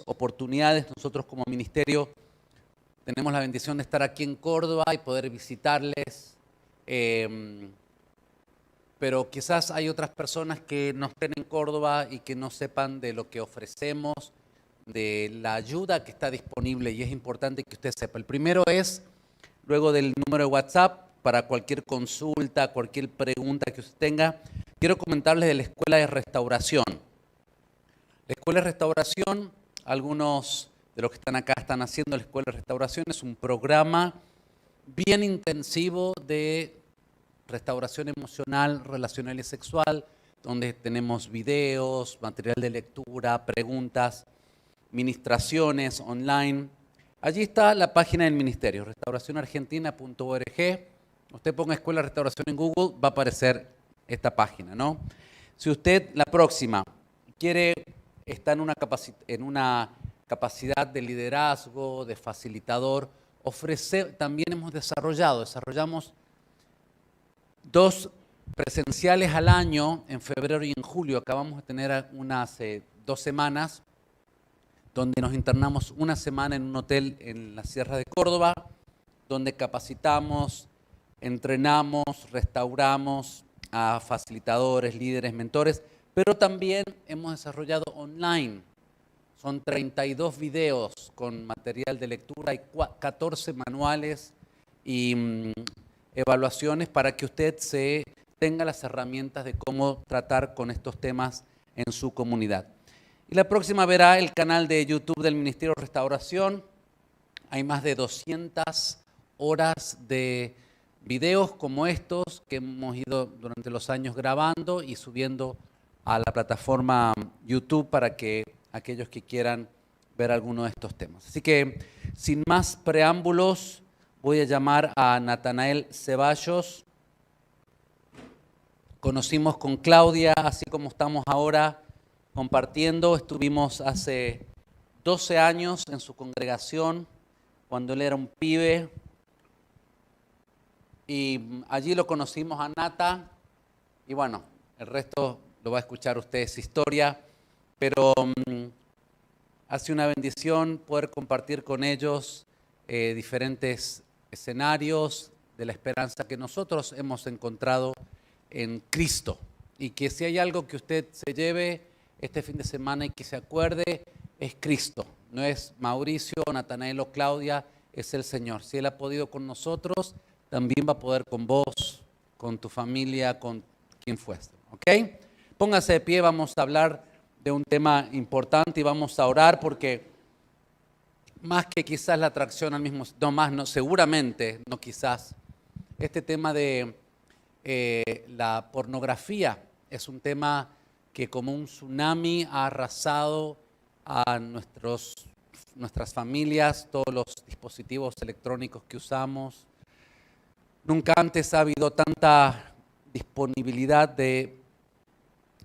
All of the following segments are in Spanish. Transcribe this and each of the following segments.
oportunidades. Nosotros como ministerio tenemos la bendición de estar aquí en Córdoba y poder visitarles, pero quizás hay otras personas que no estén en Córdoba y que no sepan de lo que ofrecemos, de la ayuda que está disponible, y es importante que usted sepa. El primero es, luego del número de WhatsApp, para cualquier consulta, cualquier pregunta que usted tenga, quiero comentarles de la Escuela de Restauración. La Escuela de Restauración, algunos de los que están acá están haciendo la Escuela de Restauración, es un programa bien intensivo de restauración emocional, relacional y sexual, donde tenemos videos, material de lectura, preguntas, ministraciones online. Allí está la página del ministerio, restauracionargentina.org. Usted ponga Escuela de Restauración en Google, va a aparecer esta página, ¿no? Si usted, la próxima, quiere estar en una capacidad de liderazgo, de facilitador, también desarrollamos 2 presenciales al año, en febrero y en julio. Acabamos de tener una hace 2 semanas, donde nos internamos una semana en un hotel en la Sierra de Córdoba, donde capacitamos, entrenamos, restauramos a facilitadores, líderes, mentores, pero también hemos desarrollado online. Son 32 videos con material de lectura y 14 manuales y evaluaciones para que usted tenga las herramientas de cómo tratar con estos temas en su comunidad. Y la próxima verá el canal de YouTube del Ministerio de Restauración. Hay más de 200 horas de videos como estos que hemos ido durante los años grabando y subiendo a la plataforma YouTube para que aquellos que quieran ver alguno de estos temas. Así que, sin más preámbulos, voy a llamar a Natanael Ceballos. Conocimos con Claudia, así como estamos ahora compartiendo. Estuvimos hace 12 años en su congregación, cuando él era un pibe. Y allí lo conocimos a Nata. Y bueno, el resto lo va a escuchar usted, es historia. Pero ha sido una bendición poder compartir con ellos diferentes escenarios de la esperanza que nosotros hemos encontrado en Cristo. Y que si hay algo que usted se lleve este fin de semana y que se acuerde, es Cristo. No es Mauricio, Natanael o Claudia, es el Señor. Si Él ha podido con nosotros, también va a poder con vos, con tu familia, con quien fuese. ¿Ok? Póngase de pie, vamos a hablar de un tema importante y vamos a orar porque más que quizás la atracción al mismo, seguramente, no quizás, este tema de la pornografía es un tema que como un tsunami ha arrasado a nuestras familias, todos los dispositivos electrónicos que usamos. Nunca antes ha habido tanta disponibilidad de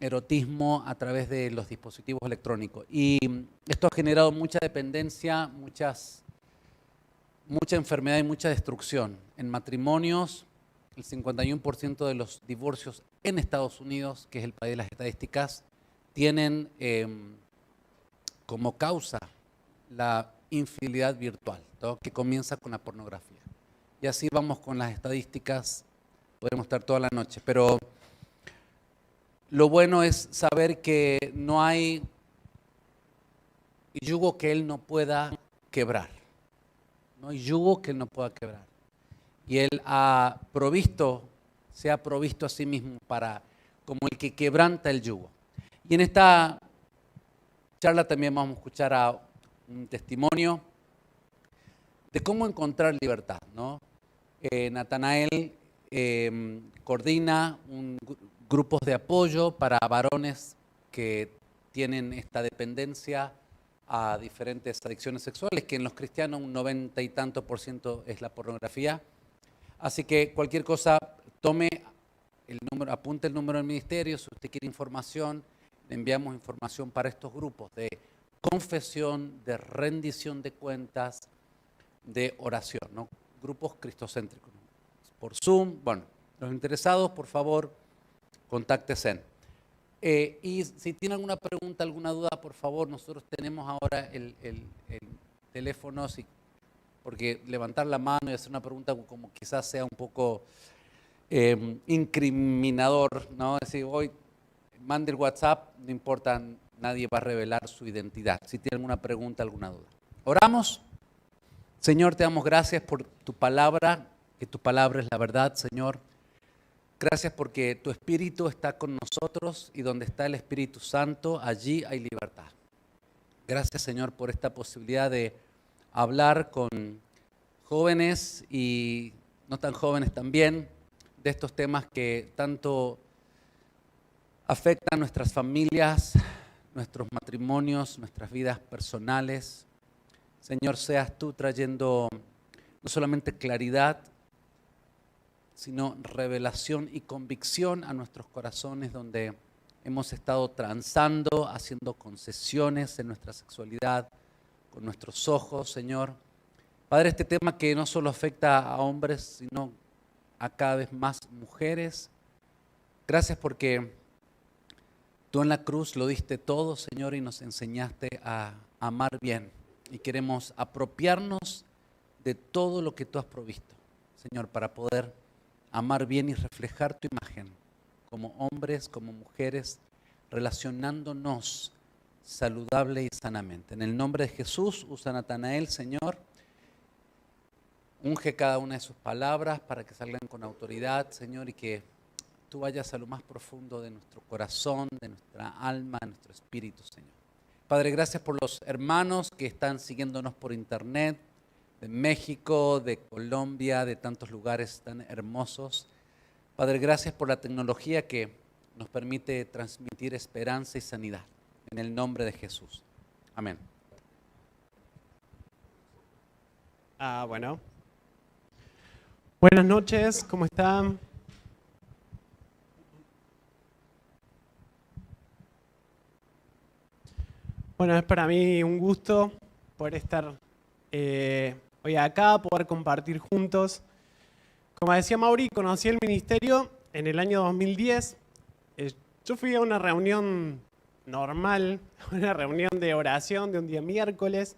erotismo a través de los dispositivos electrónicos. Y esto ha generado mucha dependencia, mucha enfermedad y mucha destrucción. En matrimonios, el 51% de los divorcios en Estados Unidos, que es el país de las estadísticas, tienen como causa la infidelidad virtual, ¿no? Que comienza con la pornografía. Y así vamos con las estadísticas, podemos estar toda la noche, pero lo bueno es saber que no hay yugo que Él no pueda quebrar. No hay yugo que Él no pueda quebrar. Y Él se ha provisto a sí mismo como el que quebranta el yugo. Y en esta charla también vamos a escuchar a un testimonio de cómo encontrar libertad, ¿no? Natanael coordina grupos de apoyo para varones que tienen esta dependencia a diferentes adicciones sexuales, que en los cristianos un 90 y tanto % es la pornografía. Así que cualquier cosa, apunte el número del ministerio. Si usted quiere información, le enviamos información para estos grupos de confesión, de rendición de cuentas, de oración, ¿no? Grupos cristocéntricos, ¿no? Por Zoom. Bueno, los interesados, por favor, contáctense. Y si tienen alguna pregunta, alguna duda, por favor, nosotros tenemos ahora el teléfono, porque levantar la mano y hacer una pregunta como quizás sea un poco incriminador, ¿no? Es decir, hoy mande el WhatsApp, no importa, nadie va a revelar su identidad. Si tienen alguna pregunta, alguna duda. Oramos. Señor, te damos gracias por tu palabra, que tu palabra es la verdad, Señor. Gracias porque tu Espíritu está con nosotros y donde está el Espíritu Santo, allí hay libertad. Gracias, Señor, por esta posibilidad de hablar con jóvenes y no tan jóvenes también, de estos temas que tanto afectan nuestras familias, nuestros matrimonios, nuestras vidas personales. Señor, seas tú trayendo no solamente claridad, sino revelación y convicción a nuestros corazones donde hemos estado transando, haciendo concesiones en nuestra sexualidad, con nuestros ojos, Señor. Padre, este tema que no solo afecta a hombres, sino a cada vez más mujeres. Gracias porque tú en la cruz lo diste todo, Señor, y nos enseñaste a amar bien. Y queremos apropiarnos de todo lo que tú has provisto, Señor, para poder amar bien y reflejar tu imagen como hombres, como mujeres, relacionándonos saludable y sanamente. En el nombre de Jesús, usa Natanael, Señor. Unge cada una de sus palabras para que salgan con autoridad, Señor, y que tú vayas a lo más profundo de nuestro corazón, de nuestra alma, de nuestro espíritu, Señor. Padre, gracias por los hermanos que están siguiéndonos por internet, de México, de Colombia, de tantos lugares tan hermosos. Padre, gracias por la tecnología que nos permite transmitir esperanza y sanidad. En el nombre de Jesús. Amén. Bueno. Buenas noches, ¿cómo están? Bueno, es para mí un gusto poder estar hoy acá, poder compartir juntos. Como decía Mauri, conocí el ministerio en el año 2010. Yo fui a una reunión normal, una reunión de oración de un día miércoles.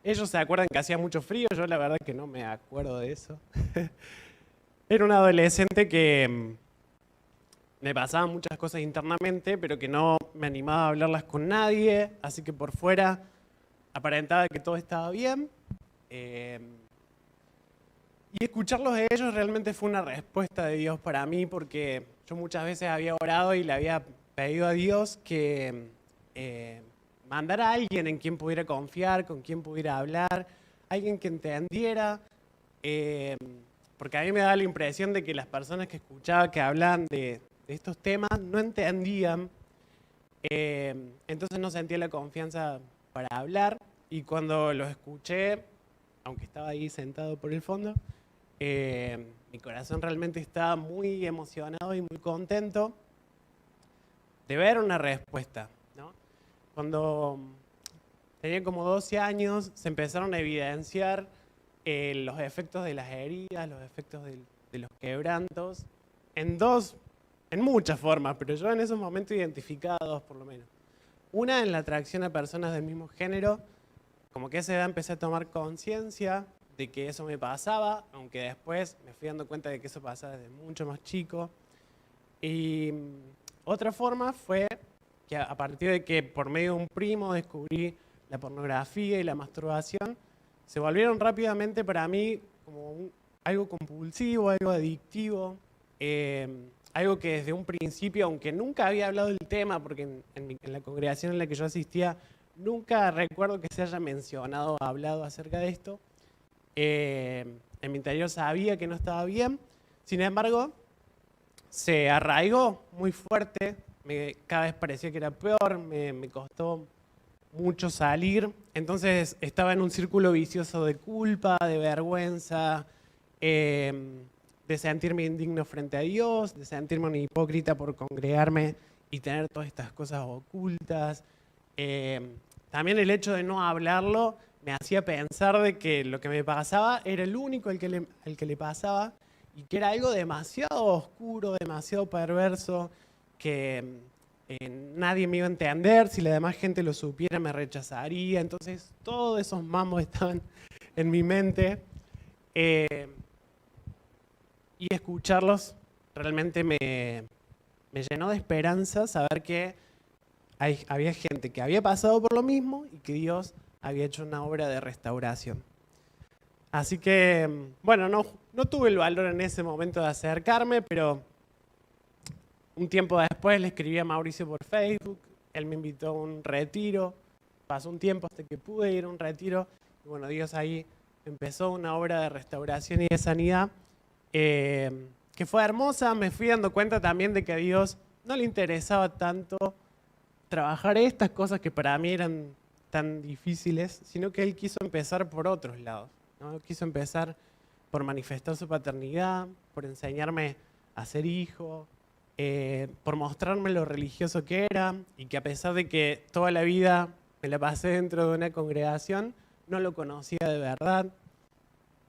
Ellos se acuerdan que hacía mucho frío, yo la verdad que no me acuerdo de eso. Era un adolescente que me pasaban muchas cosas internamente, pero que no me animaba a hablarlas con nadie, así que por fuera aparentaba que todo estaba bien. Y escucharlos a ellos realmente fue una respuesta de Dios para mí, porque yo muchas veces había orado y le había pedido a Dios que mandara a alguien en quien pudiera confiar, con quien pudiera hablar, alguien que entendiera, porque a mí me daba la impresión de que las personas que escuchaba que hablaban de estos temas no entendían, entonces no sentía la confianza para hablar, y cuando los escuché, aunque estaba ahí sentado por el fondo, mi corazón realmente estaba muy emocionado y muy contento de ver una respuesta, ¿no? Cuando tenía como 12 años, se empezaron a evidenciar los efectos de las heridas, los efectos de los quebrantos, en muchas formas, pero yo en esos momentos identificaba dos por lo menos. Una, en la atracción a personas del mismo género, como que a esa edad empecé a tomar conciencia de que eso me pasaba, aunque después me fui dando cuenta de que eso pasaba desde mucho más chico. Y otra forma fue que a partir de que por medio de un primo descubrí la pornografía y la masturbación, se volvieron rápidamente para mí como algo compulsivo, algo adictivo, algo que desde un principio, aunque nunca había hablado del tema, porque en la congregación en la que yo asistía, nunca recuerdo que se haya mencionado o hablado acerca de esto, en mi interior sabía que no estaba bien, sin embargo, se arraigó muy fuerte, cada vez parecía que era peor, me costó mucho salir, entonces estaba en un círculo vicioso de culpa, de vergüenza, de sentirme indigno frente a Dios, de sentirme un hipócrita por congregarme y tener todas estas cosas ocultas. También el hecho de no hablarlo me hacía pensar de que lo que me pasaba era el único al que le pasaba y que era algo demasiado oscuro, demasiado perverso, que nadie me iba a entender, si la demás gente lo supiera me rechazaría. Entonces todos esos mambos estaban en mi mente. Y escucharlos realmente me llenó de esperanza saber que había gente que había pasado por lo mismo y que Dios había hecho una obra de restauración. Así que, bueno, no tuve el valor en ese momento de acercarme, pero un tiempo después le escribí a Mauricio por Facebook, él me invitó a un retiro, pasó un tiempo hasta que pude ir a un retiro, y bueno, Dios ahí empezó una obra de restauración y de sanidad, que fue hermosa. Me fui dando cuenta también de que a Dios no le interesaba tanto trabajar estas cosas que para mí eran tan difíciles, sino que Él quiso empezar por otros lados, ¿no? Quiso empezar por manifestar su paternidad, por enseñarme a ser hijo, por mostrarme lo religioso que era y que a pesar de que toda la vida me la pasé dentro de una congregación, no lo conocía de verdad.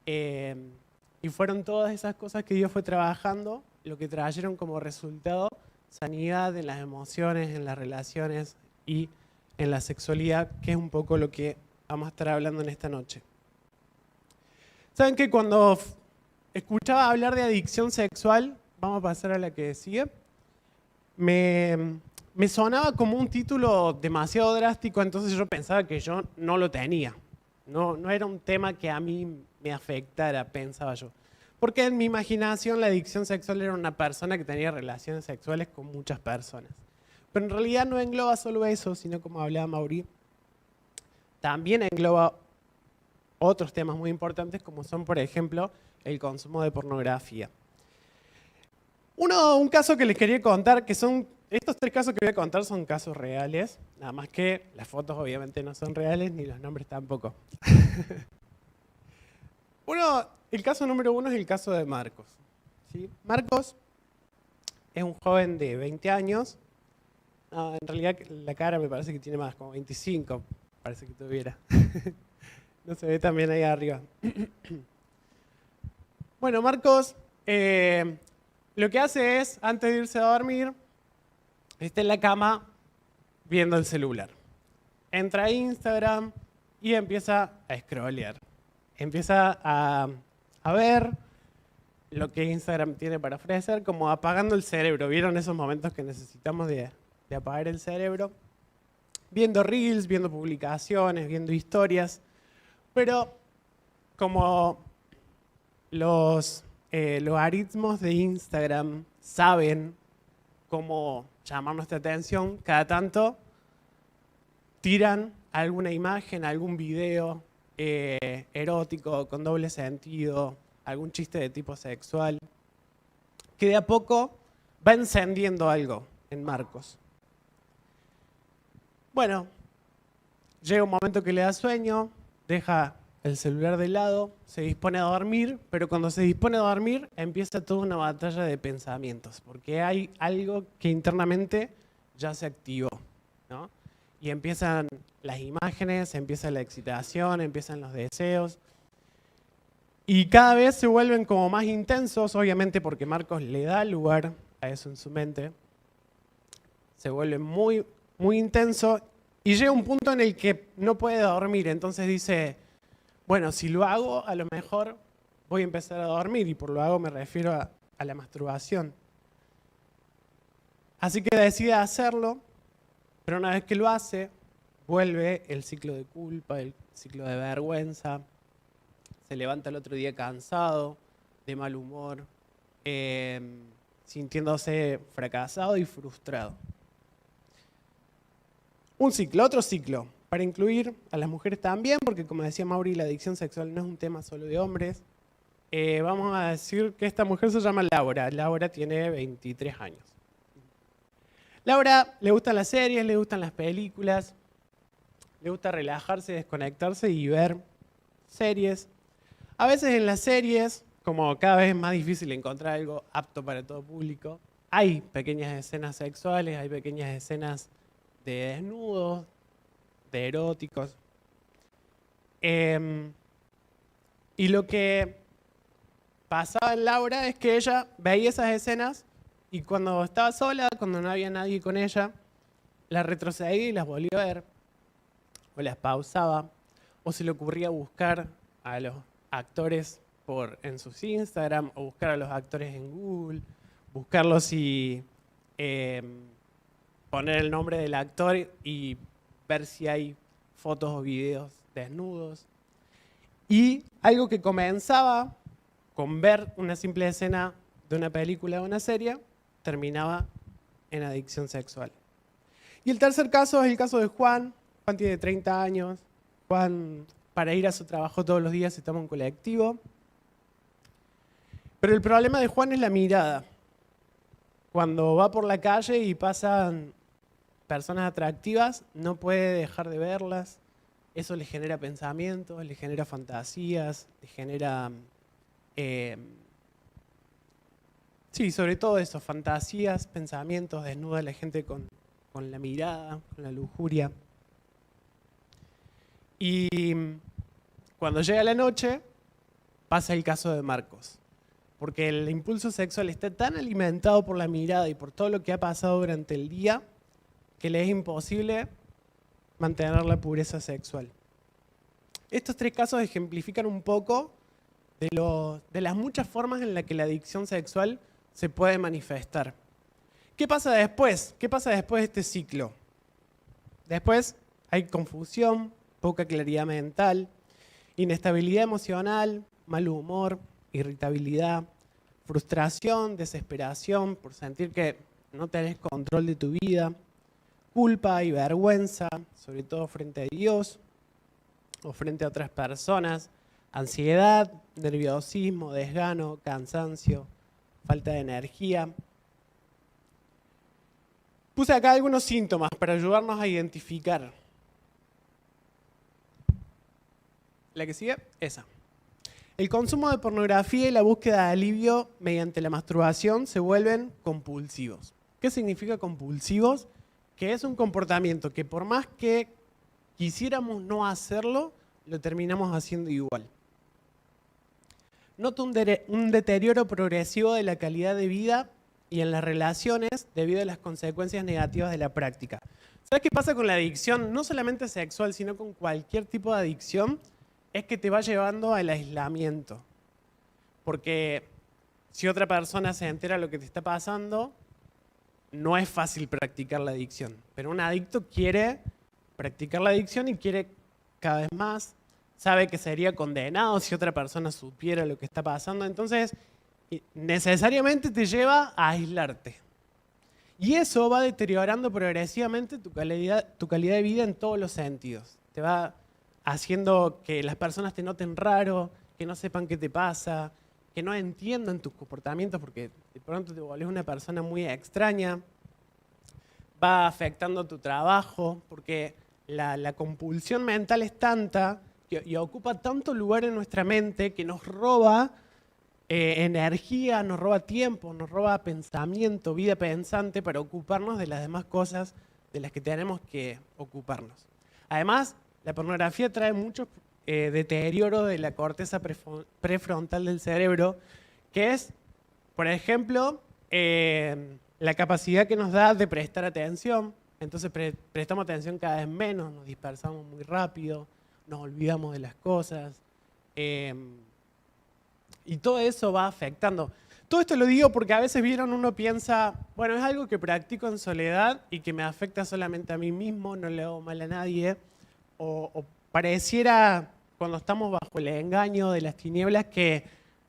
Y fueron todas esas cosas que Dios fue trabajando, lo que trajeron como resultado sanidad en las emociones, en las relaciones y en la sexualidad, que es un poco lo que vamos a estar hablando en esta noche. ¿Saben que cuando escuchaba hablar de adicción sexual, vamos a pasar a la que sigue, me sonaba como un título demasiado drástico, entonces yo pensaba que yo no lo tenía. No era un tema que a mí me afectara, pensaba yo. Porque en mi imaginación la adicción sexual era una persona que tenía relaciones sexuales con muchas personas. Pero en realidad no engloba solo eso, sino como hablaba Mauri, también engloba otros temas muy importantes como son, por ejemplo, el consumo de pornografía. Un caso que les quería contar, que son, estos 3 casos que voy a contar son casos reales, nada más que las fotos obviamente no son reales ni los nombres tampoco. El caso número 1 es el caso de Marcos, ¿sí? Marcos es un joven de 20 años. No, en realidad la cara me parece que tiene más, como 25, parece que tuviera. No se ve tan bien ahí arriba. Bueno, Marcos lo que hace es, antes de irse a dormir, está en la cama viendo el celular. Entra a Instagram y empieza a scrollear. Empieza a ver lo que Instagram tiene para ofrecer, como apagando el cerebro. ¿Vieron esos momentos que necesitamos de apagar el cerebro? Viendo reels, viendo publicaciones, viendo historias. Pero como los logaritmos de Instagram saben cómo llamar nuestra atención, cada tanto tiran alguna imagen, algún video erótico, con doble sentido, algún chiste de tipo sexual, que de a poco va encendiendo algo en Marcos. Bueno, llega un momento que le da sueño, deja el celular de lado, se dispone a dormir, pero cuando se dispone a dormir empieza toda una batalla de pensamientos, porque hay algo que internamente ya se activó, ¿no? Y empiezan las imágenes, empieza la excitación, empiezan los deseos. Y cada vez se vuelven como más intensos, obviamente porque Marcos le da lugar a eso en su mente. Se vuelve muy, muy intenso y llega un punto en el que no puede dormir. Entonces dice, bueno, si lo hago, a lo mejor voy a empezar a dormir. Y por lo hago me refiero a la masturbación. Así que decide hacerlo. Pero una vez que lo hace, vuelve el ciclo de culpa, el ciclo de vergüenza. Se levanta el otro día cansado, de mal humor, sintiéndose fracasado y frustrado. Un ciclo, otro ciclo, para incluir a las mujeres también, porque como decía Mauri, la adicción sexual no es un tema solo de hombres. Vamos a decir que esta mujer se llama Laura. Laura tiene 23 años. Laura le gustan las series, le gustan las películas, le gusta relajarse, desconectarse y ver series. A veces en las series, como cada vez es más difícil encontrar algo apto para todo público, hay pequeñas escenas sexuales, hay pequeñas escenas de desnudos, de eróticos. Y lo que pasaba en Laura es que ella veía esas escenas y cuando estaba sola, cuando no había nadie con ella, las retrocedía y las volvía a ver, o las pausaba, o se le ocurría buscar a los actores en sus Instagram, o buscar a los actores en Google, buscarlos y poner el nombre del actor y ver si hay fotos o videos desnudos. Y algo que comenzaba con ver una simple escena de una película o una serie, terminaba en adicción sexual. Y el tercer caso es el caso de Juan. Juan tiene 30 años. Juan, para ir a su trabajo todos los días, se toma un colectivo. Pero el problema de Juan es la mirada. Cuando va por la calle y pasan personas atractivas, no puede dejar de verlas. Eso le genera pensamientos, le genera fantasías, le genera... sí, sobre todo eso, fantasías, pensamientos, desnuda a la gente con la mirada, con la lujuria. Y cuando llega la noche, pasa el caso de Marcos. Porque el impulso sexual está tan alimentado por la mirada y por todo lo que ha pasado durante el día, que le es imposible mantener la pureza sexual. Estos tres casos ejemplifican un poco de las muchas formas en las que la adicción sexual se puede manifestar. ¿Qué pasa después? ¿Qué pasa después de este ciclo? Después hay confusión, poca claridad mental, inestabilidad emocional, mal humor, irritabilidad, frustración, desesperación por sentir que no tenés control de tu vida, culpa y vergüenza, sobre todo frente a Dios o frente a otras personas, ansiedad, nerviosismo, desgano, cansancio, falta de energía. Puse acá algunos síntomas para ayudarnos a identificar. La que sigue, esa. El consumo de pornografía y la búsqueda de alivio mediante la masturbación se vuelven compulsivos. ¿Qué significa compulsivos? Que es un comportamiento que por más que quisiéramos no hacerlo, lo terminamos haciendo igual. Noto un deterioro progresivo de la calidad de vida y en las relaciones debido a las consecuencias negativas de la práctica. ¿Sabes qué pasa con la adicción? No solamente sexual, sino con cualquier tipo de adicción, es que te va llevando al aislamiento. Porque si otra persona se entera de lo que te está pasando, no es fácil practicar la adicción. Pero un adicto quiere practicar la adicción y quiere cada vez más. Sabe que sería condenado si otra persona supiera lo que está pasando. Entonces, necesariamente te lleva a aislarte. Y eso va deteriorando progresivamente tu calidad de vida en todos los sentidos. Te va haciendo que las personas te noten raro, que no sepan qué te pasa, que no entiendan tus comportamientos porque de pronto te volvés una persona muy extraña. Va afectando tu trabajo porque la compulsión mental es tanta y ocupa tanto lugar en nuestra mente que nos roba energía, nos roba tiempo, nos roba pensamiento, vida pensante para ocuparnos de las demás cosas de las que tenemos que ocuparnos. Además, la pornografía trae mucho deterioro de la corteza prefrontal del cerebro, que es, por ejemplo, la capacidad que nos da de prestar atención. Entonces prestamos atención cada vez menos, nos dispersamos muy rápido, nos olvidamos de las cosas. Y todo eso va afectando. Todo esto lo digo porque a veces uno piensa, bueno, es algo que practico en soledad y que me afecta solamente a mí mismo, no le hago mal a nadie. O pareciera, cuando estamos bajo el engaño de las tinieblas, que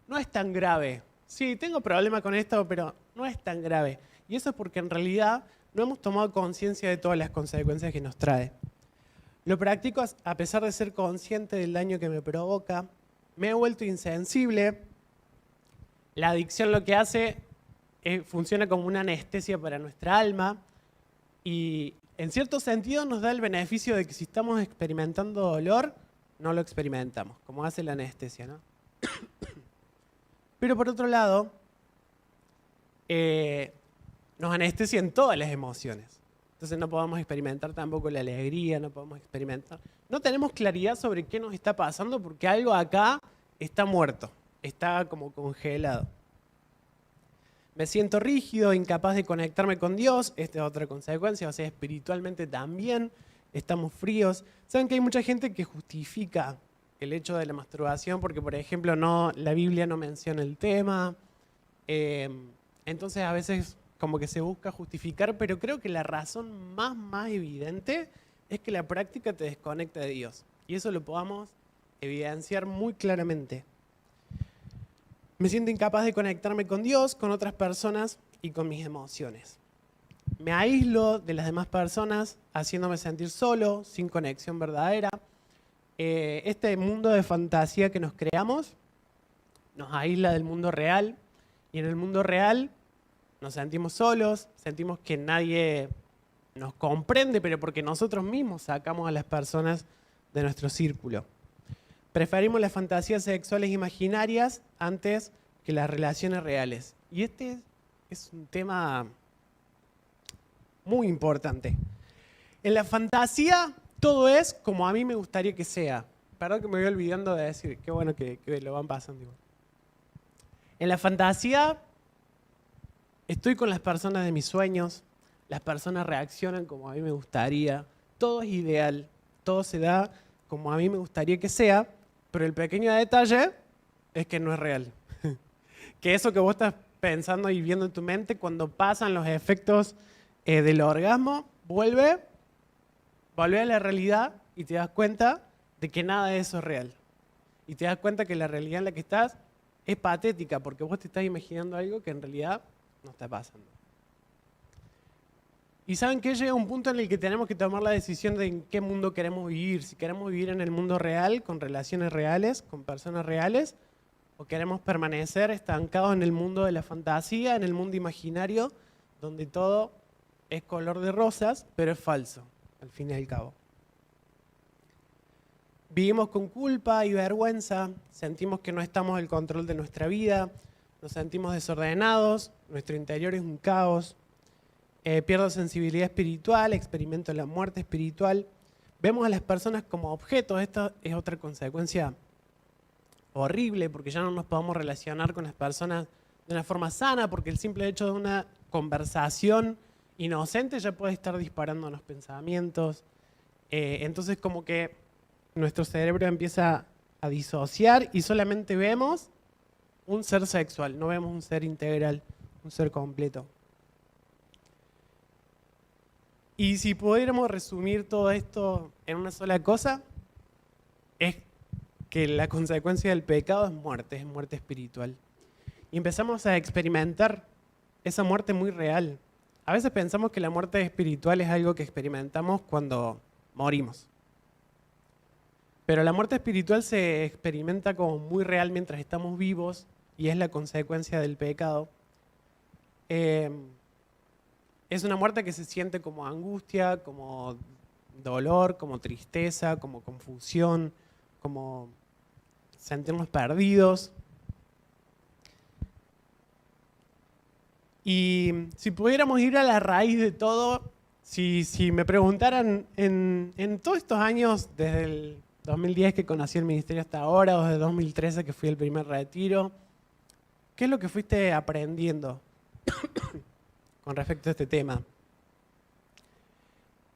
no es tan grave. Sí, tengo problemas con esto, pero no es tan grave. Y eso es porque en realidad no hemos tomado conciencia de todas las consecuencias que nos trae. Lo practico a pesar de ser consciente del daño que me provoca. Me he vuelto insensible. La adicción lo que hace funciona como una anestesia para nuestra alma y en cierto sentido nos da el beneficio de que si estamos experimentando dolor, no lo experimentamos, como hace la anestesia, ¿no? Pero por otro lado, nos anestesia en todas las emociones. Entonces no podemos experimentar tampoco la alegría, no podemos experimentar. No tenemos claridad sobre qué nos está pasando porque algo acá está muerto, está como congelado. Me siento rígido, incapaz de conectarme con Dios. Esta es otra consecuencia, o sea, espiritualmente también estamos fríos. Saben que hay mucha gente que justifica el hecho de la masturbación porque, por ejemplo, la Biblia no menciona el tema. Entonces a veces como que se busca justificar, pero creo que la razón más evidente es que la práctica te desconecta de Dios. Y eso lo podamos evidenciar muy claramente. Me siento incapaz de conectarme con Dios, con otras personas y con mis emociones. Me aíslo de las demás personas, haciéndome sentir solo, sin conexión verdadera. Este mundo de fantasía que nos creamos nos aísla del mundo real, y en el mundo real nos sentimos solos, sentimos que nadie nos comprende, pero porque nosotros mismos sacamos a las personas de nuestro círculo. Preferimos las fantasías sexuales imaginarias antes que las relaciones reales. Y este es un tema muy importante. En la fantasía todo es como a mí me gustaría que sea. Perdón que me voy olvidando de decir, qué bueno que lo van pasando igual. En la fantasía estoy con las personas de mis sueños, las personas reaccionan como a mí me gustaría, todo es ideal, todo se da como a mí me gustaría que sea, pero el pequeño detalle es que no es real. Que eso que vos estás pensando y viendo en tu mente, cuando pasan los efectos del orgasmo, vuelve a la realidad y te das cuenta de que nada de eso es real. Y te das cuenta que la realidad en la que estás es patética, porque vos te estás imaginando algo que en realidad no está pasando. Y ¿saben qué? Llega un punto en el que tenemos que tomar la decisión de en qué mundo queremos vivir. Si queremos vivir en el mundo real, con relaciones reales, con personas reales, o queremos permanecer estancados en el mundo de la fantasía, en el mundo imaginario, donde todo es color de rosas, pero es falso, al fin y al cabo. Vivimos con culpa y vergüenza, sentimos que no estamos al control de nuestra vida, nos sentimos desordenados, nuestro interior es un caos, pierdo sensibilidad espiritual, experimento la muerte espiritual. Vemos a las personas como objetos. Esta es otra consecuencia horrible, porque ya no nos podemos relacionar con las personas de una forma sana, porque el simple hecho de una conversación inocente ya puede estar disparando los pensamientos. Entonces como que nuestro cerebro empieza a disociar y solamente vemos un ser sexual, no vemos un ser integral, un ser completo. Y si pudiéramos resumir todo esto en una sola cosa, es que la consecuencia del pecado es muerte espiritual. Y empezamos a experimentar esa muerte muy real. A veces pensamos que la muerte espiritual es algo que experimentamos cuando morimos. Pero la muerte espiritual se experimenta como muy real mientras estamos vivos y es la consecuencia del pecado. Es una muerte que se siente como angustia, como dolor, como tristeza, como confusión, como sentirnos perdidos. Y si pudiéramos ir a la raíz de todo, si me preguntaran en todos estos años, desde el 2010 que conocí el ministerio hasta ahora, o desde 2013 que fui al primer retiro, ¿qué es lo que fuiste aprendiendo con respecto a este tema?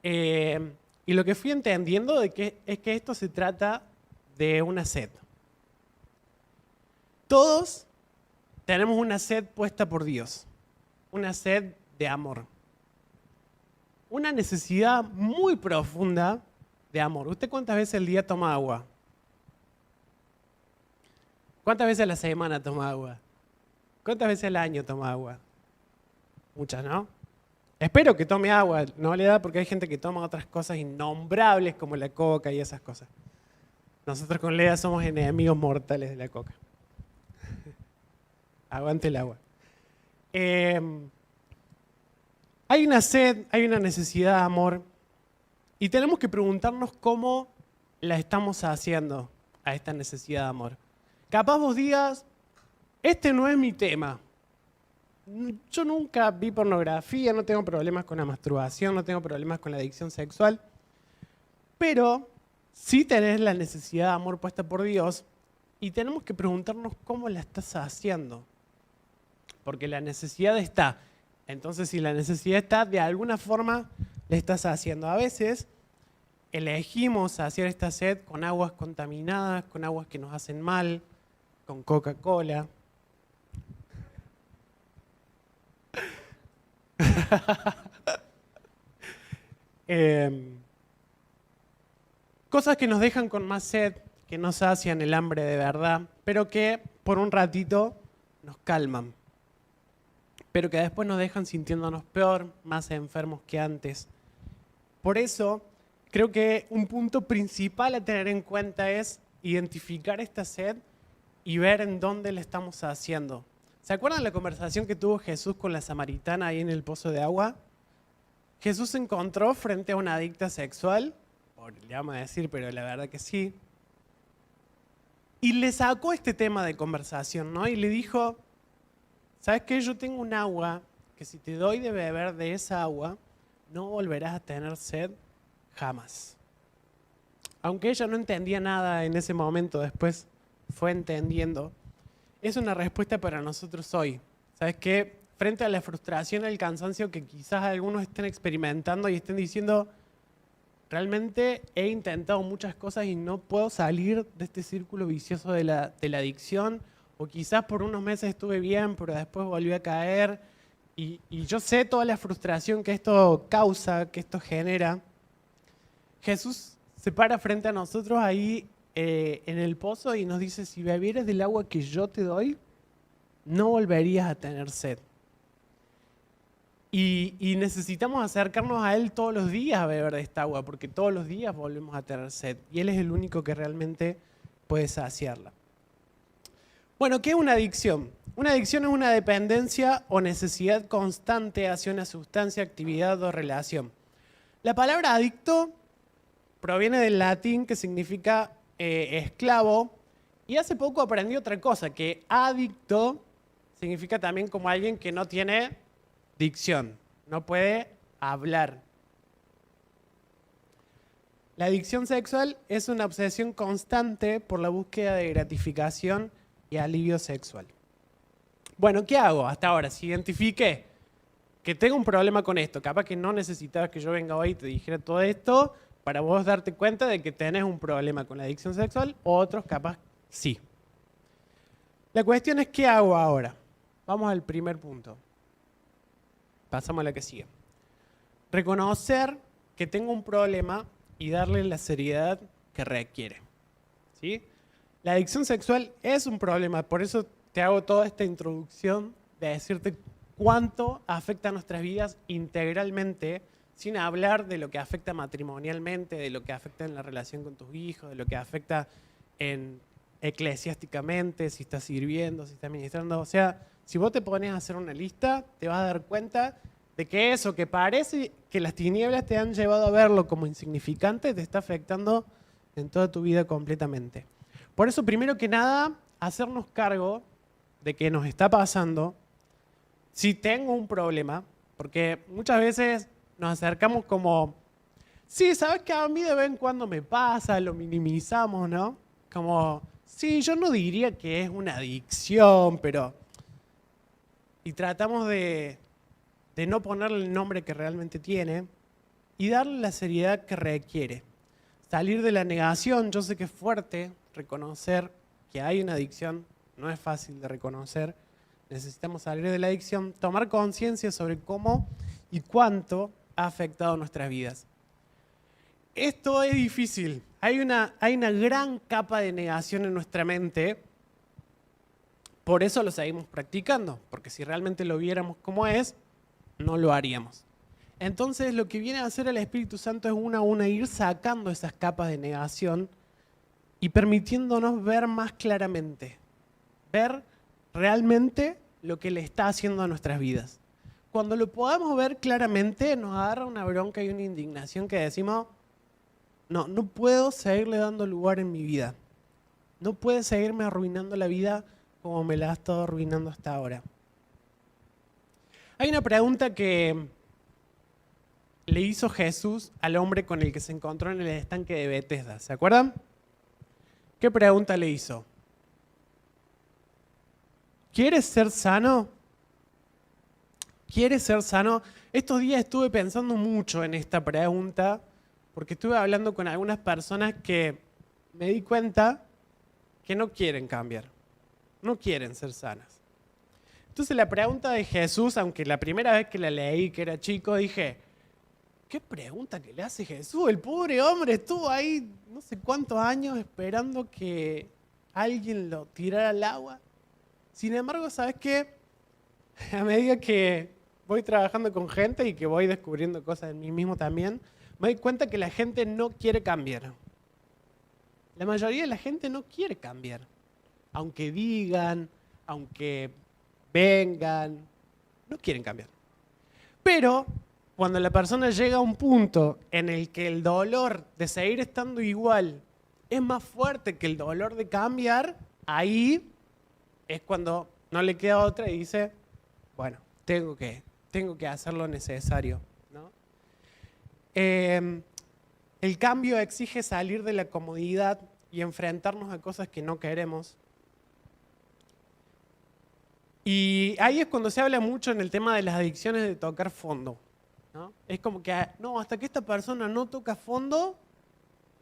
Y lo que fui entendiendo es que esto se trata de una sed. Todos tenemos una sed puesta por Dios, una sed de amor, una necesidad muy profunda de amor. ¿Usted cuántas veces al día toma agua? ¿Cuántas veces a la semana toma agua? ¿Cuántas veces al año toma agua? Muchas, ¿no? Espero que tome agua, no le da porque hay gente que toma otras cosas innombrables como la coca y esas cosas. Nosotros con Lea somos enemigos mortales de la coca. Aguante el agua. Hay una sed, hay una necesidad de amor y tenemos que preguntarnos cómo la estamos haciendo a esta necesidad de amor. Capaz vos digas, este no es mi tema. Yo nunca vi pornografía, no tengo problemas con la masturbación, no tengo problemas con la adicción sexual, pero sí tenés la necesidad de amor puesta por Dios y tenemos que preguntarnos cómo la estás haciendo. porque la necesidad está. Entonces, si la necesidad está, de alguna forma le estás haciendo. A veces elegimos saciar esta sed con aguas contaminadas, con aguas que nos hacen mal, con Coca-Cola. Cosas que nos dejan con más sed, que no sacian el hambre de verdad, pero que por un ratito nos calman, pero que después nos dejan sintiéndonos peor, más enfermos que antes. Por eso, creo que un punto principal a tener en cuenta es identificar esta sed y ver en dónde la estamos haciendo. ¿Se acuerdan la conversación que tuvo Jesús con la samaritana ahí en el pozo de agua? Jesús se encontró frente a una adicta sexual, le vamos a decir, pero la verdad que sí, y le sacó este tema de conversación, ¿no? Y le dijo, ¿sabes qué? Yo tengo un agua que si te doy de beber de esa agua, no volverás a tener sed jamás. Aunque ella no entendía nada en ese momento, después fue entendiendo. Es una respuesta para nosotros hoy. ¿Sabes qué? Frente a la frustración y el cansancio que quizás algunos estén experimentando y estén diciendo, realmente he intentado muchas cosas y no puedo salir de este círculo vicioso de la adicción, o quizás por unos meses estuve bien, pero después volví a caer, y yo sé toda la frustración que esto causa, que esto genera. Jesús se para frente a nosotros ahí en el pozo y nos dice, si bebieres del agua que yo te doy, no volverías a tener sed. Y necesitamos acercarnos a Él todos los días a beber de esta agua, porque todos los días volvemos a tener sed. Y Él es el único que realmente puede saciarla. Bueno, ¿qué es una adicción? Una adicción es una dependencia o necesidad constante hacia una sustancia, actividad o relación. La palabra adicto proviene del latín que significa esclavo. Y hace poco aprendí otra cosa, que adicto significa también como alguien que no tiene dicción, no puede hablar. La adicción sexual es una obsesión constante por la búsqueda de gratificación y alivio sexual. Bueno, ¿qué hago hasta ahora? Si identifiqué que tengo un problema con esto, capaz que no necesitabas que yo venga hoy y te dijera todo esto para vos darte cuenta de que tenés un problema con la adicción sexual, otros capaz sí. La cuestión es, ¿qué hago ahora? Vamos al primer punto. Pasamos a la que sigue. Reconocer que tengo un problema y darle la seriedad que requiere. ¿Sí? La adicción sexual es un problema, por eso te hago toda esta introducción de decirte cuánto afecta a nuestras vidas integralmente, sin hablar de lo que afecta matrimonialmente, de lo que afecta en la relación con tus hijos, de lo que afecta eclesiásticamente, si estás sirviendo, si estás ministrando. O sea, si vos te pones a hacer una lista, te vas a dar cuenta de que eso que parece que las tinieblas te han llevado a verlo como insignificante, te está afectando en toda tu vida completamente. Por eso, primero que nada, hacernos cargo de que nos está pasando, si tengo un problema, porque muchas veces nos acercamos como, sí, ¿sabes qué? A mí de vez en cuando me pasa, lo minimizamos, ¿no? Como, sí, yo no diría que es una adicción, pero... Y tratamos de no ponerle el nombre que realmente tiene y darle la seriedad que requiere. Salir de la negación, yo sé que es fuerte reconocer que hay una adicción, no es fácil de reconocer. Necesitamos salir de la adicción, tomar conciencia sobre cómo y cuánto ha afectado nuestras vidas. Esto es difícil. Hay una gran capa de negación en nuestra mente. Por eso lo seguimos practicando, porque si realmente lo viéramos como es, no lo haríamos. Entonces lo que viene a hacer el Espíritu Santo es una a una ir sacando esas capas de negación y permitiéndonos ver más claramente, ver realmente lo que le está haciendo a nuestras vidas. Cuando lo podamos ver claramente, nos agarra una bronca y una indignación que decimos, no puedo seguirle dando lugar en mi vida. No puede seguirme arruinando la vida como me la ha estado arruinando hasta ahora. Hay una pregunta que le hizo Jesús al hombre con el que se encontró en el estanque de Betesda. ¿Se acuerdan? ¿Qué pregunta le hizo? ¿Quieres ser sano? ¿Quieres ser sano? Estos días estuve pensando mucho en esta pregunta porque estuve hablando con algunas personas que me di cuenta que no quieren cambiar, no quieren ser sanas. Entonces la pregunta de Jesús, aunque la primera vez que la leí, que era chico, dije, ¿qué pregunta que le hace Jesús? El pobre hombre estuvo ahí no sé cuántos años esperando que alguien lo tirara al agua. Sin embargo, ¿sabes qué? A medida que voy trabajando con gente y que voy descubriendo cosas en mí mismo también, me doy cuenta que la gente no quiere cambiar. La mayoría de la gente no quiere cambiar. Aunque digan, aunque vengan, no quieren cambiar. Pero cuando la persona llega a un punto en el que el dolor de seguir estando igual es más fuerte que el dolor de cambiar, ahí es cuando no le queda otra y dice, bueno, tengo que hacer lo necesario, ¿no? El cambio exige salir de la comodidad y enfrentarnos a cosas que no queremos. Y ahí es cuando se habla mucho en el tema de las adicciones de tocar fondo, ¿no? Es como que, no, hasta que esta persona no toca fondo,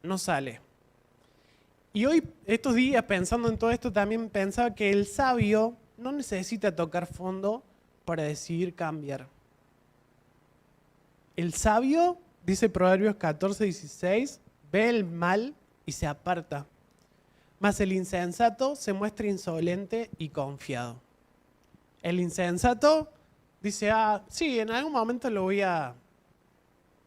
no sale. Y hoy, estos días, pensando en todo esto, también pensaba que el sabio no necesita tocar fondo para decidir cambiar. El sabio, dice Proverbios 14:16, ve el mal y se aparta. Mas el insensato se muestra insolente y confiado. El insensato dice, sí, en algún momento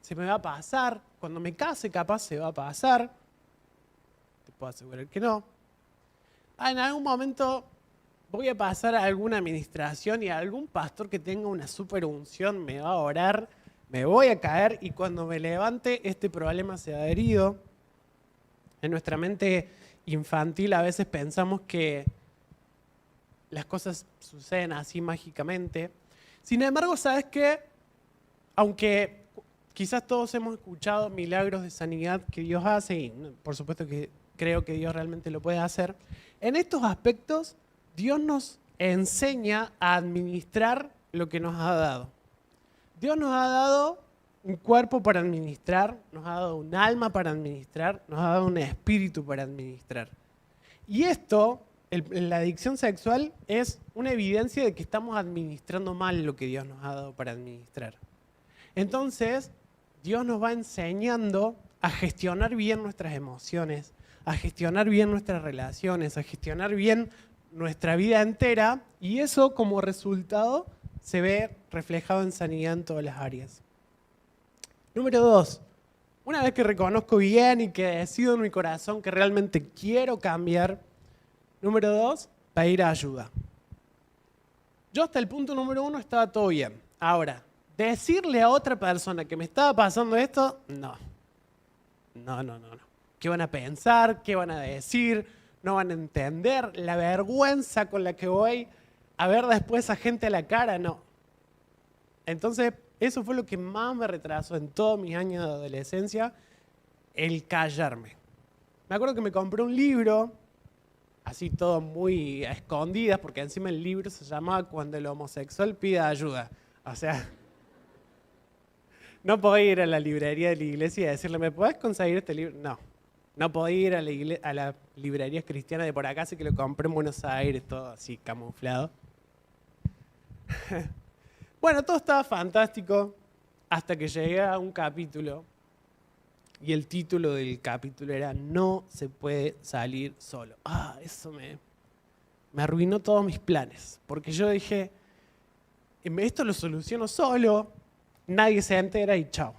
se me va a pasar. Cuando me case, capaz se va a pasar. Te puedo asegurar que no. En algún momento voy a pasar a alguna administración y algún pastor que tenga una super unción me va a orar, me voy a caer y cuando me levante este problema se ha herido. En nuestra mente infantil a veces pensamos que las cosas suceden así mágicamente. Sin embargo, ¿sabes qué? Aunque quizás todos hemos escuchado milagros de sanidad que Dios hace, y por supuesto que creo que Dios realmente lo puede hacer, en estos aspectos Dios nos enseña a administrar lo que nos ha dado. Dios nos ha dado un cuerpo para administrar, nos ha dado un alma para administrar, nos ha dado un espíritu para administrar. Y esto, la adicción sexual, es una evidencia de que estamos administrando mal lo que Dios nos ha dado para administrar. Entonces, Dios nos va enseñando a gestionar bien nuestras emociones, a gestionar bien nuestras relaciones, a gestionar bien nuestra vida entera, y eso como resultado se ve reflejado en sanidad en todas las áreas. Número 2, una vez que reconozco bien y que decido en mi corazón que realmente quiero cambiar, número 2, pedir ayuda. Yo hasta el punto número 1 estaba todo bien. Ahora, decirle a otra persona que me estaba pasando esto, no. ¿Qué van a pensar? ¿Qué van a decir? No van a entender la vergüenza con la que voy a ver después a gente a la cara, no. Entonces, eso fue lo que más me retrasó en todos mis años de adolescencia, el callarme. Me acuerdo que me compré un libro, así todo muy a escondidas, porque encima el libro se llamaba Cuando el homosexual pida ayuda. O sea, no podía ir a la librería de la iglesia y decirle, ¿me podés conseguir este libro? No podía ir a las librerías cristianas de por acá, así que lo compré en Buenos Aires, todo así camuflado. Bueno, todo estaba fantástico hasta que llegué a un capítulo y el título del capítulo era No se puede salir solo. Eso me arruinó todos mis planes, porque yo dije, esto lo soluciono solo, nadie se entera y chao.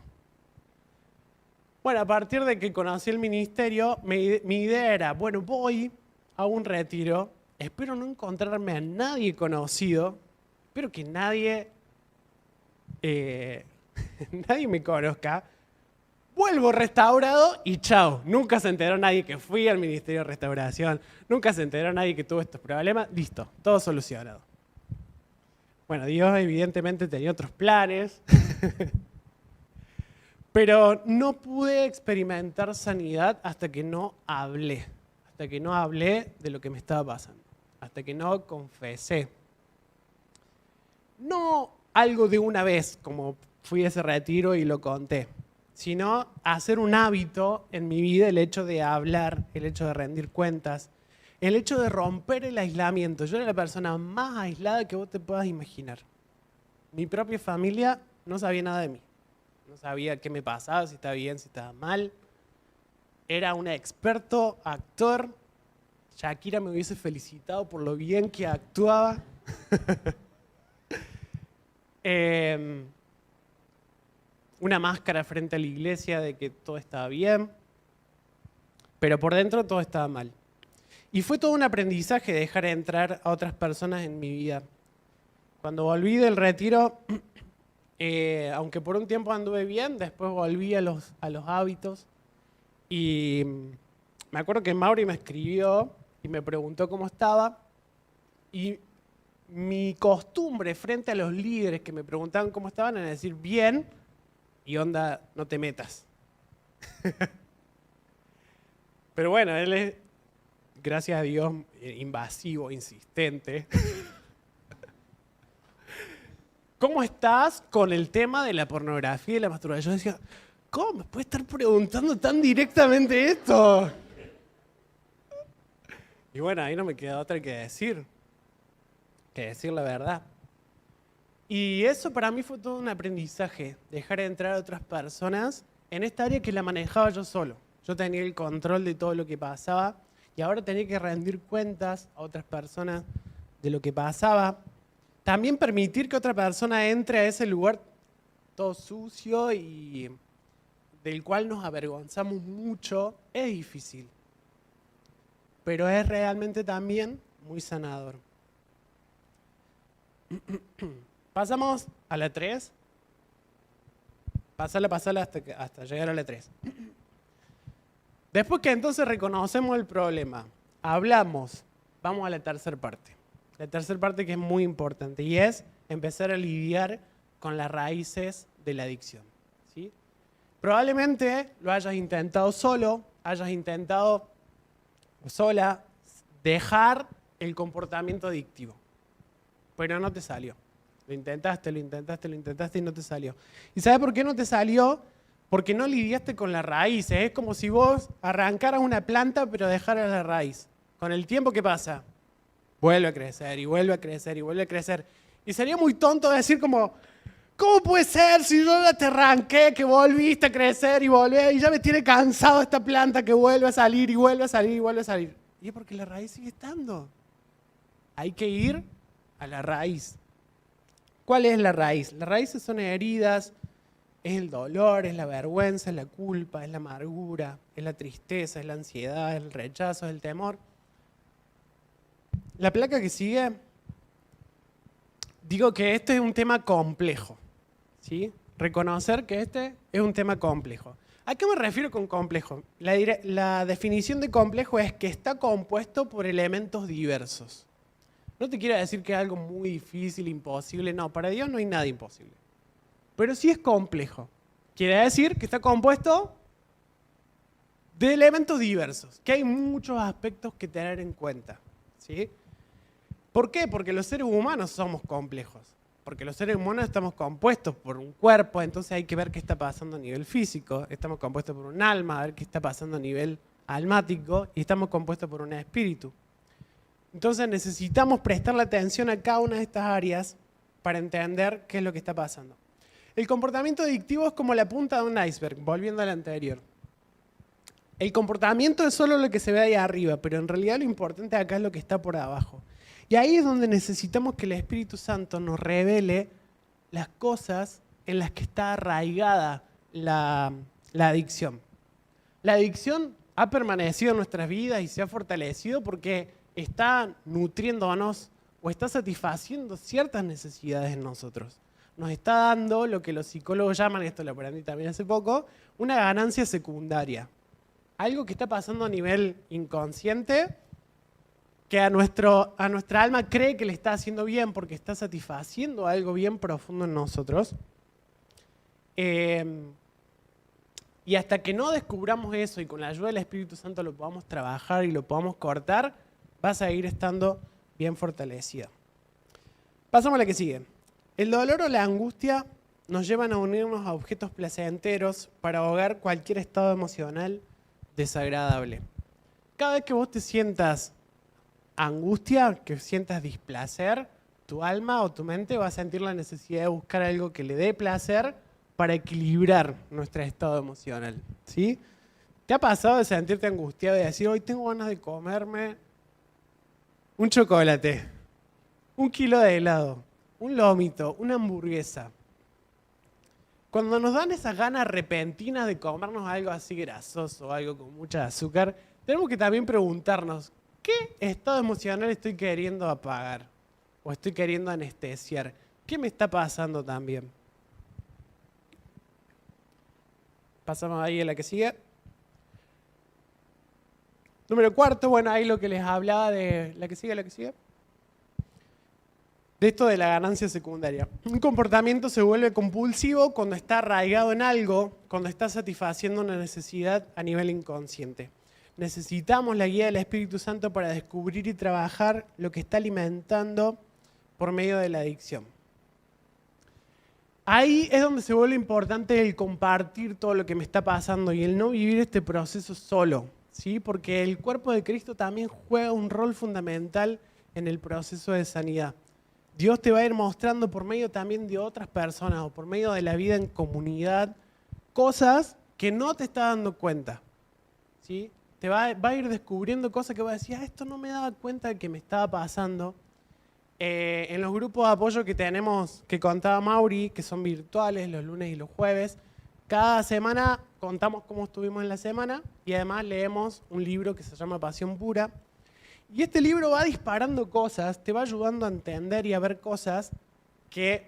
Bueno, a partir de que conocí el ministerio, mi idea era, bueno, voy a un retiro, espero no encontrarme a nadie conocido, espero que nadie me conozca, vuelvo restaurado y chao. Nunca se enteró nadie que fui al Ministerio de Restauración, nunca se enteró nadie que tuvo estos problemas, listo, todo solucionado. Bueno, Dios evidentemente tenía otros planes, pero no pude experimentar sanidad hasta que no hablé de lo que me estaba pasando, hasta que no confesé. No algo de una vez, como fui a ese retiro y lo conté, sino hacer un hábito en mi vida el hecho de hablar, el hecho de rendir cuentas, el hecho de romper el aislamiento. Yo era la persona más aislada que vos te puedas imaginar. Mi propia familia no sabía nada de mí. No sabía qué me pasaba, si estaba bien, si estaba mal. Era un experto actor. Shakira me hubiese felicitado por lo bien que actuaba. Una máscara frente a la iglesia de que todo estaba bien, pero por dentro todo estaba mal. Y fue todo un aprendizaje dejar entrar a otras personas en mi vida. Cuando volví del retiro, aunque por un tiempo anduve bien, después volví a los hábitos. Y me acuerdo que Mauri me escribió y me preguntó cómo estaba. Y mi costumbre frente a los líderes que me preguntaban cómo estaban era decir bien y onda, no te metas. Pero bueno, él es, gracias a Dios, invasivo, insistente. ¿Cómo estás con el tema de la pornografía y la masturbación? Yo decía, ¿cómo me puede estar preguntando tan directamente esto? Y bueno, ahí no me queda otra que decir la verdad. Y eso para mí fue todo un aprendizaje, dejar entrar a otras personas en esta área que la manejaba yo solo. Yo tenía el control de todo lo que pasaba y ahora tenía que rendir cuentas a otras personas de lo que pasaba. También permitir que otra persona entre a ese lugar todo sucio y del cual nos avergonzamos mucho es difícil, pero es realmente también muy sanador. Pasamos a la 3. Pasala hasta llegar a la 3. Después que entonces reconocemos el problema, hablamos, vamos a la tercera parte. La tercera parte que es muy importante y es empezar a lidiar con las raíces de la adicción. ¿Sí? Probablemente lo hayas intentado solo, hayas intentado sola dejar el comportamiento adictivo, pero no te salió. Lo intentaste y no te salió. ¿Y sabes por qué no te salió? Porque no lidiaste con la raíz. Es como si vos arrancaras una planta pero dejaras la raíz. Con el tiempo, ¿qué pasa? Vuelve a crecer y vuelve a crecer y vuelve a crecer. Y sería muy tonto decir como, ¿cómo puede ser si yo ya te arranqué, que volviste a crecer y volvés y ya me tiene cansado esta planta que vuelve a salir y vuelve a salir y vuelve a salir? Y es porque la raíz sigue estando. Hay que ir a la raíz. ¿Cuál es la raíz? Las raíces son heridas, es el dolor, es la vergüenza, es la culpa, es la amargura, es la tristeza, es la ansiedad, es el rechazo, es el temor. La placa que sigue, digo que este es un tema complejo, ¿sí? Reconocer que este es un tema complejo. ¿A qué me refiero con complejo? La definición de complejo es que está compuesto por elementos diversos. No te quiero decir que es algo muy difícil, imposible, no, para Dios no hay nada imposible. Pero sí es complejo. Quiere decir que está compuesto de elementos diversos, que hay muchos aspectos que tener en cuenta, ¿sí? ¿Por qué? Porque los seres humanos somos complejos. Porque los seres humanos estamos compuestos por un cuerpo, entonces hay que ver qué está pasando a nivel físico. Estamos compuestos por un alma, a ver qué está pasando a nivel almático, y estamos compuestos por un espíritu. Entonces necesitamos prestarle atención a cada una de estas áreas para entender qué es lo que está pasando. El comportamiento adictivo es como la punta de un iceberg, volviendo al anterior. El comportamiento es solo lo que se ve ahí arriba, pero en realidad lo importante acá es lo que está por abajo. Y ahí es donde necesitamos que el Espíritu Santo nos revele las cosas en las que está arraigada la adicción. La adicción ha permanecido en nuestras vidas y se ha fortalecido porque está nutriéndonos o está satisfaciendo ciertas necesidades en nosotros. Nos está dando lo que los psicólogos llaman, esto lo aprendí también hace poco, una ganancia secundaria. Algo que está pasando a nivel inconsciente, que a nuestra alma cree que le está haciendo bien porque está satisfaciendo algo bien profundo en nosotros. Y hasta que no descubramos eso y con la ayuda del Espíritu Santo lo podamos trabajar y lo podamos cortar, va a seguir estando bien fortalecida. Pasamos a la que sigue. El dolor o la angustia nos llevan a unirnos a objetos placenteros para ahogar cualquier estado emocional desagradable. Cada vez que vos te sientas angustia, que sientas displacer, tu alma o tu mente va a sentir la necesidad de buscar algo que le dé placer para equilibrar nuestro estado emocional, ¿sí? ¿Te ha pasado de sentirte angustiado y decir, hoy tengo ganas de comerme un chocolate, 1 kilo de helado, un lomito, una hamburguesa? Cuando nos dan esas ganas repentinas de comernos algo así grasoso, algo con mucha azúcar, tenemos que también preguntarnos, ¿qué estado emocional estoy queriendo apagar? ¿O estoy queriendo anestesiar? ¿Qué me está pasando también? Pasamos ahí a la que sigue. Número 4, bueno, ahí lo que les hablaba de la que sigue. De esto de la ganancia secundaria. Un comportamiento se vuelve compulsivo cuando está arraigado en algo, cuando está satisfaciendo una necesidad a nivel inconsciente. Necesitamos la guía del Espíritu Santo para descubrir y trabajar lo que está alimentando por medio de la adicción. Ahí es donde se vuelve importante el compartir todo lo que me está pasando y el no vivir este proceso solo, ¿sí? Porque el cuerpo de Cristo también juega un rol fundamental en el proceso de sanidad. Dios te va a ir mostrando por medio también de otras personas o por medio de la vida en comunidad cosas que no te estás dando cuenta, ¿sí? Te va a ir descubriendo cosas que vas a decir, esto no me daba cuenta de que me estaba pasando. En los grupos de apoyo que tenemos, que contaba Mauri, que son virtuales los lunes y los jueves, cada semana contamos cómo estuvimos en la semana y además leemos un libro que se llama Pasión Pura. Y este libro va disparando cosas, te va ayudando a entender y a ver cosas que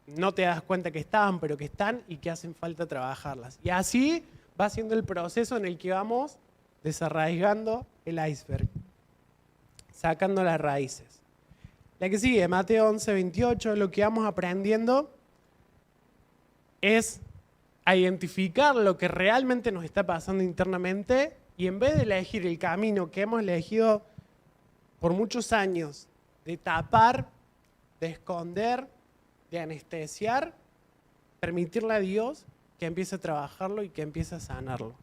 no te das cuenta que estaban, pero que están y que hacen falta trabajarlas. Y así va siendo el proceso en el que vamos desarraigando el iceberg, sacando las raíces. La que sigue, Mateo 11:28, lo que vamos aprendiendo es a identificar lo que realmente nos está pasando internamente y en vez de elegir el camino que hemos elegido por muchos años, de tapar, de esconder, de anestesiar, permitirle a Dios que empiece a trabajarlo y que empiece a sanarlo.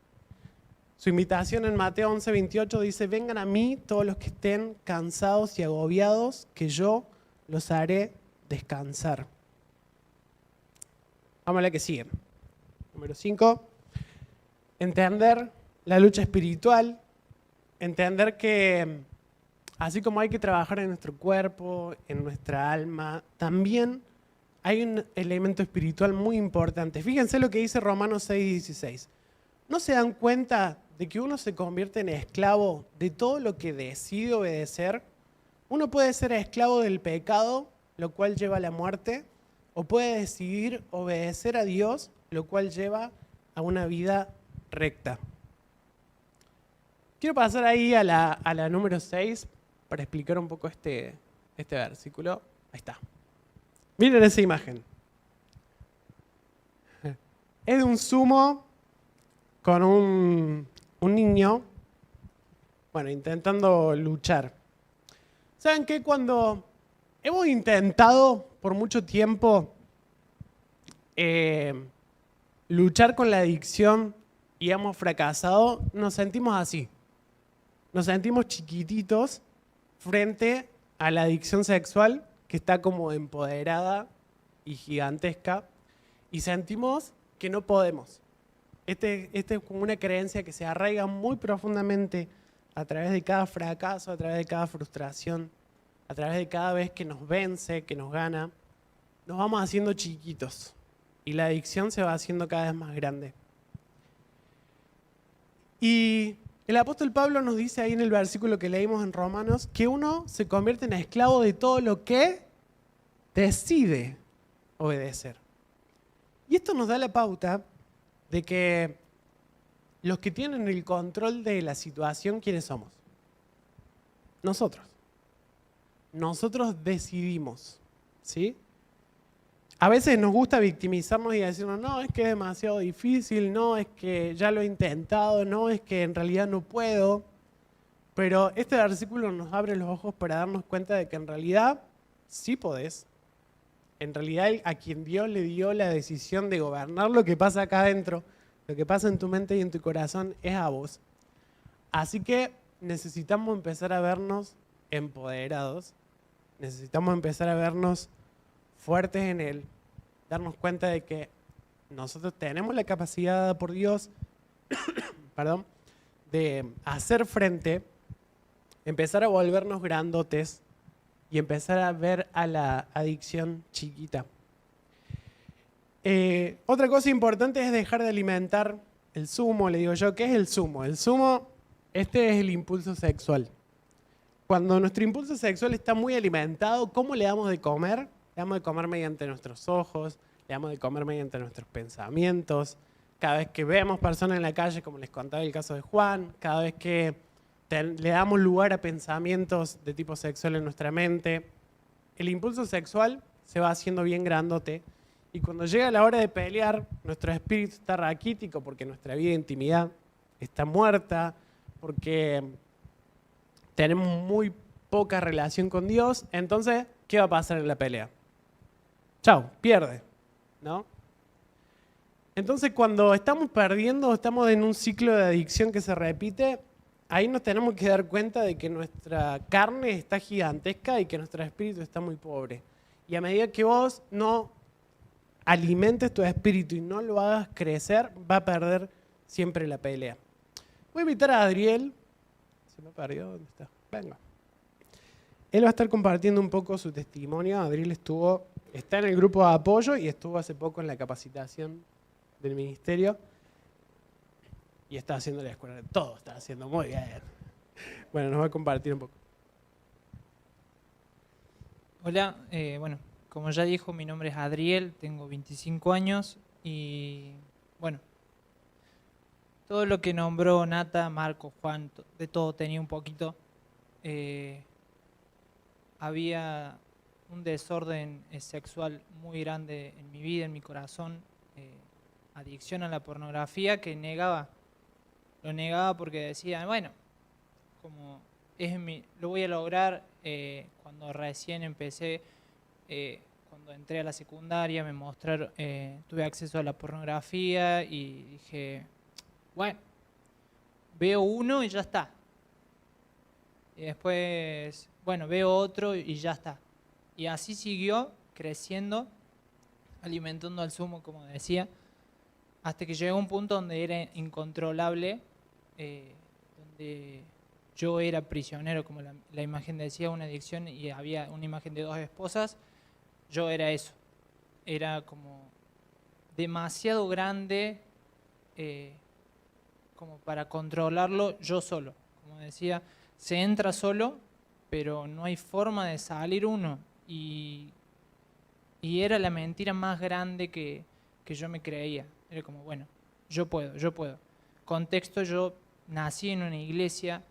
Su invitación en Mateo 11:28 dice, vengan a mí todos los que estén cansados y agobiados, que yo los haré descansar. Vamos a la que sigue. Número 5. Entender la lucha espiritual. Entender que así como hay que trabajar en nuestro cuerpo, en nuestra alma, también hay un elemento espiritual muy importante. Fíjense lo que dice Romanos 6:16. ¿No se dan cuenta de que uno se convierte en esclavo de todo lo que decide obedecer? Uno puede ser esclavo del pecado, lo cual lleva a la muerte, o puede decidir obedecer a Dios, lo cual lleva a una vida recta. Quiero pasar ahí a la número 6 para explicar un poco este versículo. Ahí está. Miren esa imagen. Es de un sumo con un niño, bueno, intentando luchar. ¿Saben qué? Cuando hemos intentado por mucho tiempo luchar con la adicción y hemos fracasado, nos sentimos así. Nos sentimos chiquititos frente a la adicción sexual que está como empoderada y gigantesca y sentimos que no podemos. Este es como una creencia que se arraiga muy profundamente a través de cada fracaso, a través de cada frustración, a través de cada vez que nos vence, que nos gana. Nos vamos haciendo chiquitos y la adicción se va haciendo cada vez más grande. Y el apóstol Pablo nos dice ahí en el versículo que leímos en Romanos que uno se convierte en esclavo de todo lo que decide obedecer. Y esto nos da la pauta de que los que tienen el control de la situación, ¿quiénes somos? Nosotros. Nosotros decidimos, ¿sí? A veces nos gusta victimizarnos y decirnos, no, es que es demasiado difícil, no, es que ya lo he intentado, no, es que en realidad no puedo. Pero este versículo nos abre los ojos para darnos cuenta de que en realidad sí podés, En realidad, a quien Dios le dio la decisión de gobernar lo que pasa acá adentro, lo que pasa en tu mente y en tu corazón, es a vos. Así que necesitamos empezar a vernos empoderados, necesitamos empezar a vernos fuertes en Él, darnos cuenta de que nosotros tenemos la capacidad dada por Dios, perdón, de hacer frente, empezar a volvernos grandotes y empezar a ver a la adicción chiquita. Otra cosa importante es dejar de alimentar el zumo, le digo yo. ¿Qué es el zumo? El zumo, este es el impulso sexual. Cuando nuestro impulso sexual está muy alimentado, ¿cómo le damos de comer? Le damos de comer mediante nuestros ojos, le damos de comer mediante nuestros pensamientos. Cada vez que vemos personas en la calle, como les contaba el caso de Juan, cada vez que le damos lugar a pensamientos de tipo sexual en nuestra mente, el impulso sexual se va haciendo bien grandote. Y cuando llega la hora de pelear, nuestro espíritu está raquítico porque nuestra vida de intimidad está muerta, porque tenemos muy poca relación con Dios. Entonces, ¿qué va a pasar en la pelea? Chao, pierde, ¿no? Entonces, cuando estamos perdiendo, estamos en un ciclo de adicción que se repite, ahí nos tenemos que dar cuenta de que nuestra carne está gigantesca y que nuestro espíritu está muy pobre. Y a medida que vos no alimentes tu espíritu y no lo hagas crecer, va a perder siempre la pelea. Voy a invitar a Adriel. ¿Se me perdió? ¿Dónde está? Venga. Él va a estar compartiendo un poco su testimonio. Adriel está en el grupo de apoyo y estuvo hace poco en la capacitación del ministerio. Y está haciendo la escuela. Todo está haciendo muy bien. Bueno, nos va a compartir un poco. Hola, bueno, como ya dijo, mi nombre es Adriel, tengo 25 años y bueno, todo lo que nombró Nata, Marco, Juan, de todo tenía un poquito. Había un desorden sexual muy grande en mi vida, en mi corazón, adicción a la pornografía que lo negaba porque decía, bueno, como lo voy a lograr. Cuando recién empecé, cuando entré a la secundaria, tuve acceso a la pornografía y dije, bueno, veo uno y ya está. Y después, bueno, veo otro y ya está. Y así siguió creciendo, alimentando al zumo, como decía, hasta que llegó a un punto donde era incontrolable, donde yo era prisionero, como la imagen decía, una adicción, y había una imagen de dos esposas. Yo era eso. Era como demasiado grande como para controlarlo yo solo. Como decía, se entra solo, pero no hay forma de salir uno. Y era la mentira más grande que yo me creía. Era como, bueno, yo puedo. Contexto, yo nací en una iglesia.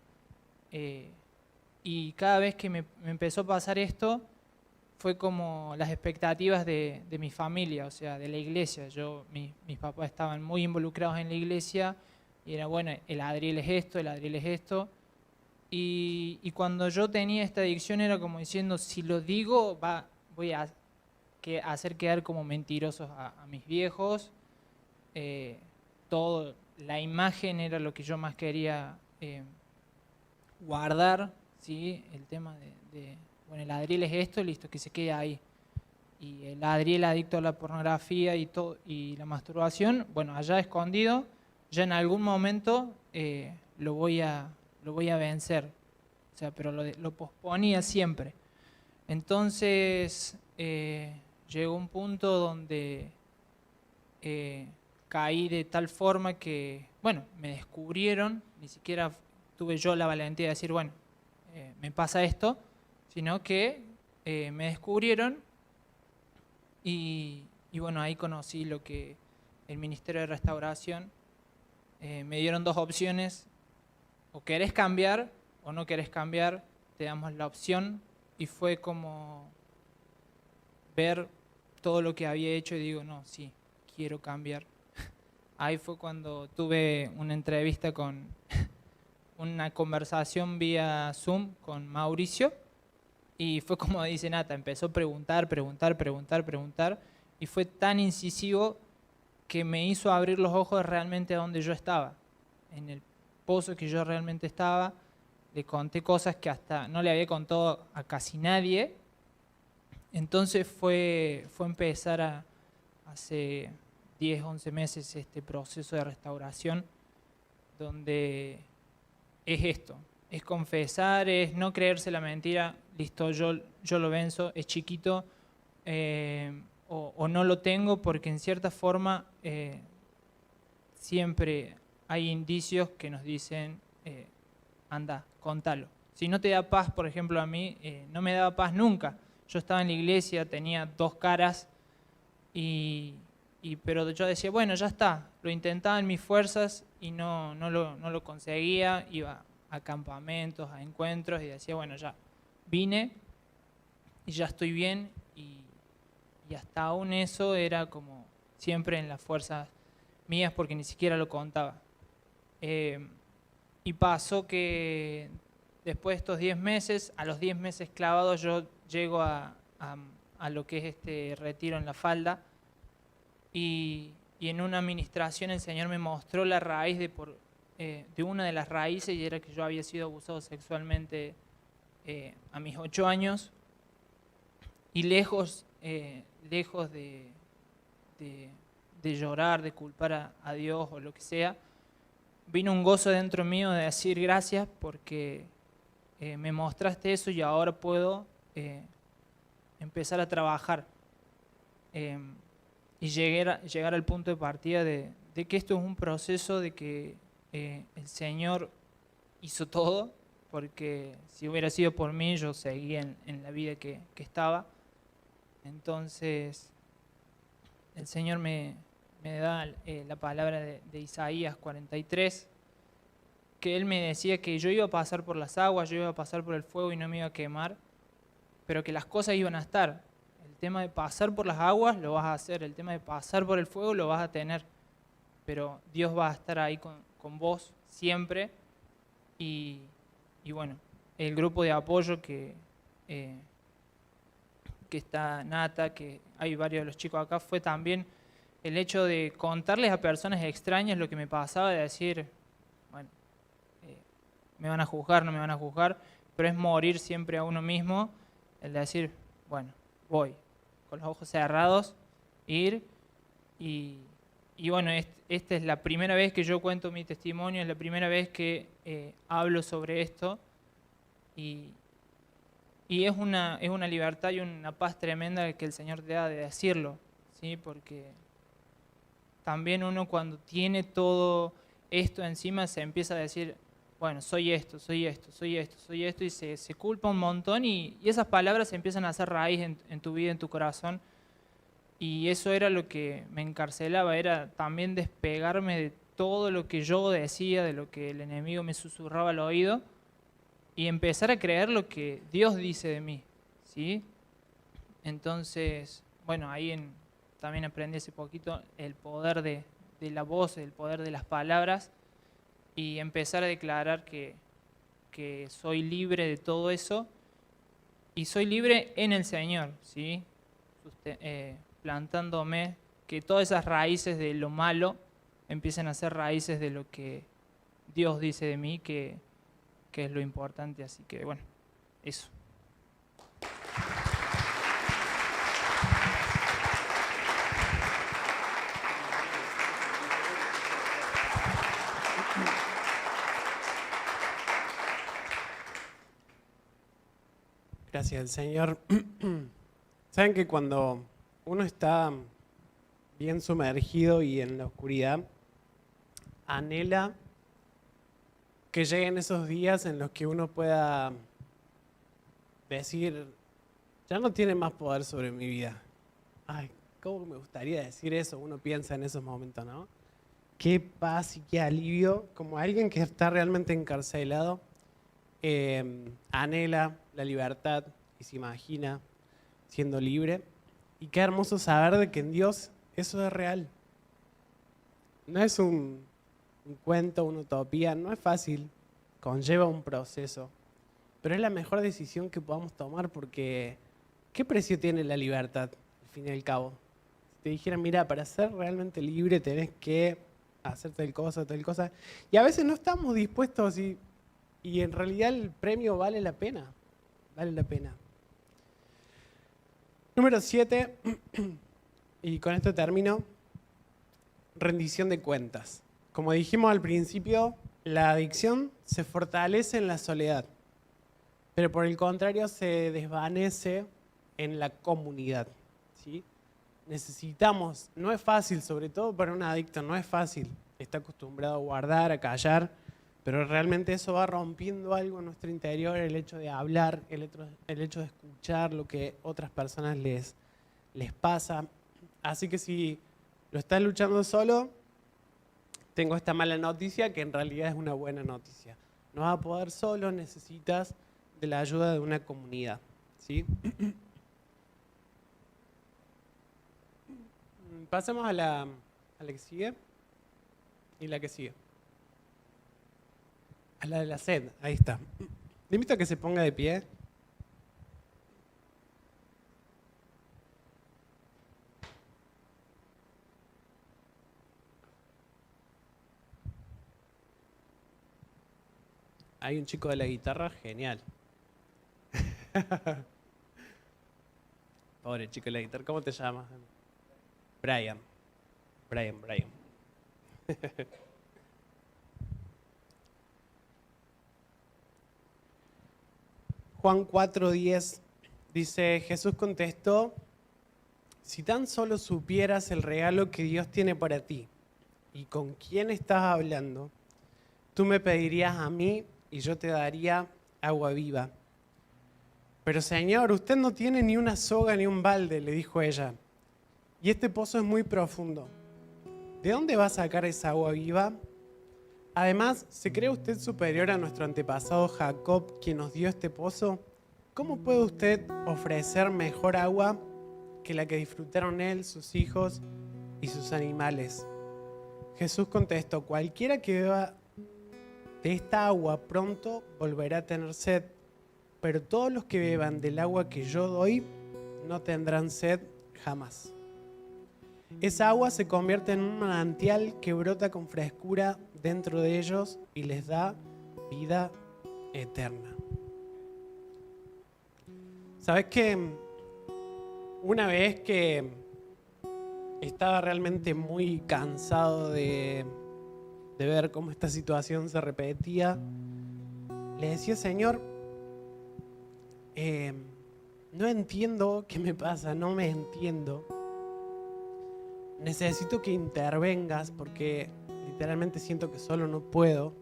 Y cada vez que me empezó a pasar esto, fue como las expectativas de mi familia, o sea, de la iglesia. Mis papás estaban muy involucrados en la iglesia y era, bueno, el Adriel es esto, el Adriel es esto. Y cuando yo tenía esta adicción era como diciendo, si lo digo, voy a hacer quedar como mentirosos a mis viejos. La imagen era lo que yo más quería guardar, ¿sí? El tema bueno, el Adriel es esto, listo, que se quede ahí. Y el Adriel adicto a la pornografía y la masturbación, bueno, allá escondido, ya en algún momento lo voy a vencer. O sea, pero lo posponía siempre. Entonces llegó un punto donde caí de tal forma que, bueno, me descubrieron, ni siquiera tuve yo la valentía de decir, bueno, me pasa esto, sino que me descubrieron y bueno, ahí conocí lo que el Ministerio de Restauración me dieron dos opciones: o querés cambiar o no querés cambiar, te damos la opción. Y fue como ver todo lo que había hecho y digo, no, sí, quiero cambiar. Ahí fue cuando tuve una entrevista una conversación vía Zoom con Mauricio, Y fue como dice Nata, empezó a preguntar, y fue tan incisivo que me hizo abrir los ojos realmente a donde yo estaba, en el pozo que yo realmente estaba. Le conté cosas que hasta no le había contado a casi nadie. Entonces fue empezar hace 10, 11 meses este proceso de restauración, donde es esto, es confesar, es no creerse la mentira, listo, yo lo venzo, es chiquito, o no lo tengo, porque en cierta forma siempre hay indicios que nos dicen, anda, contalo. Si no te da paz, por ejemplo, a mí, no me daba paz nunca. Yo estaba en la iglesia, tenía dos caras, pero yo decía, bueno, ya está, lo intentaba en mis fuerzas y no lo conseguía, iba a campamentos, a encuentros y decía, bueno, ya vine y ya estoy bien, y hasta aún eso era como siempre en las fuerzas mías porque ni siquiera lo contaba. Y pasó que después de estos 10 meses, a los 10 meses clavados, yo llego a lo que es este retiro en La Falda, y en una administración el Señor me mostró la raíz de una de las raíces, y era que yo había sido abusado sexualmente a mis 8 años, y lejos de llorar, de culpar a Dios o lo que sea, vino un gozo dentro mío de decir gracias porque me mostraste eso y ahora puedo empezar a trabajar. Y llegar al punto de partida de que esto es un proceso, de que el Señor hizo todo, porque si hubiera sido por mí yo seguía en la vida que estaba. Entonces el Señor me da la palabra de Isaías 43, que Él me decía que yo iba a pasar por las aguas, yo iba a pasar por el fuego y no me iba a quemar, pero que las cosas iban a estar. El tema de pasar por las aguas lo vas a hacer, el tema de pasar por el fuego lo vas a tener, pero Dios va a estar ahí con vos siempre. Y bueno, el grupo de apoyo que está Nata, que hay varios de los chicos acá, fue también el hecho de contarles a personas extrañas lo que me pasaba, de decir, bueno, me van a juzgar, no me van a juzgar, pero es morir siempre a uno mismo, el de decir, bueno, voy, con los ojos cerrados, ir, y bueno, esta es la primera vez que yo cuento mi testimonio, es la primera vez que hablo sobre esto, y es una libertad y una paz tremenda que el Señor te da de decirlo, ¿sí? Porque también uno cuando tiene todo esto encima se empieza a decir, bueno, soy esto, y se culpa un montón, y esas palabras empiezan a hacer raíz en tu vida, en tu corazón, y eso era lo que me encarcelaba, era también despegarme de todo lo que yo decía, de lo que el enemigo me susurraba al oído, y empezar a creer lo que Dios dice de mí, ¿sí? Entonces, bueno, también aprendí hace poquito el poder de la voz, el poder de las palabras, y empezar a declarar que soy libre de todo eso, y soy libre en el Señor, ¿sí? Plantándome, que todas esas raíces de lo malo empiecen a ser raíces de lo que Dios dice de mí, que es lo importante. Así que bueno, eso. Gracias al Señor. Saben que cuando uno está bien sumergido y en la oscuridad, anhela que lleguen esos días en los que uno pueda decir, ya no tiene más poder sobre mi vida. Ay, cómo me gustaría decir eso, uno piensa en esos momentos, ¿no? Qué paz y qué alivio, como alguien que está realmente encarcelado, anhela la libertad y se imagina siendo libre. Y qué hermoso saber de que en Dios eso es real. No es un cuento, una utopía, no es fácil, conlleva un proceso. pero es la mejor decisión que podamos tomar porque ¿qué precio tiene la libertad, al fin y al cabo? Si te dijeran, mira, para ser realmente libre tenés que hacer tal cosa, y a veces no estamos dispuestos y en realidad el premio vale la pena, vale la pena. Número 7, y con esto termino, rendición de cuentas. Como dijimos al principio, la adicción se fortalece en la soledad, pero por el contrario se desvanece en la comunidad, ¿sí? Necesitamos, no es fácil, sobre todo para un adicto, no es fácil. Está acostumbrado a guardar, a callar, pero realmente eso va rompiendo algo en nuestro interior, el hecho de hablar, el hecho de escuchar lo que otras personas les pasa. Así que si lo estás luchando solo, tengo esta mala noticia que en realidad es una buena noticia. No vas a poder solo, necesitas de la ayuda de una comunidad, ¿sí? Pasemos a la que sigue y la que sigue. A la de la sed, ahí está. Le invito a que se ponga de pie. Hay un chico de la guitarra, genial. Pobre chico de la guitarra, ¿cómo te llamas? Brian. Juan 4:10 dice, Jesús contestó, si tan solo supieras el regalo que Dios tiene para ti y con quién estás hablando, tú me pedirías a mí y yo te daría agua viva. Pero Señor, usted no tiene ni una soga ni un balde, le dijo ella, y este pozo es muy profundo. ¿De dónde va a sacar esa agua viva? Además, ¿se cree usted superior a nuestro antepasado Jacob, quien nos dio este pozo? ¿Cómo puede usted ofrecer mejor agua que la que disfrutaron él, sus hijos y sus animales? Jesús contestó, cualquiera que beba de esta agua pronto volverá a tener sed, pero todos los que beban del agua que yo doy no tendrán sed jamás. Esa agua se convierte en un manantial que brota con frescura dentro de ellos y les da vida eterna. ¿Sabes qué? Una vez que estaba realmente muy cansado de ver cómo esta situación se repetía, le decía, Señor, no entiendo qué me pasa, no me entiendo. Necesito que intervengas porque literalmente siento que solo no puedo.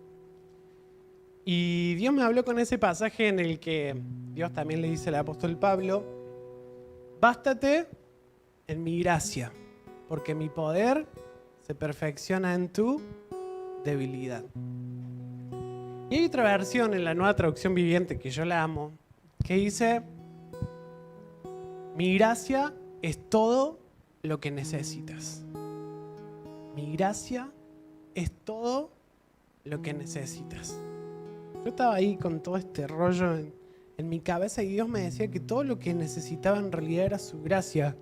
Y Dios me habló con ese pasaje en el que Dios también le dice al apóstol Pablo, bástate en mi gracia, porque mi poder se perfecciona en tu debilidad. Y hay otra versión en la Nueva Traducción Viviente que yo la amo, que dice, mi gracia es todo lo que necesitas. Mi gracia es todo lo que necesitas. Yo estaba ahí con todo este rollo en mi cabeza y Dios me decía que todo lo que necesitaba en realidad era su gracia.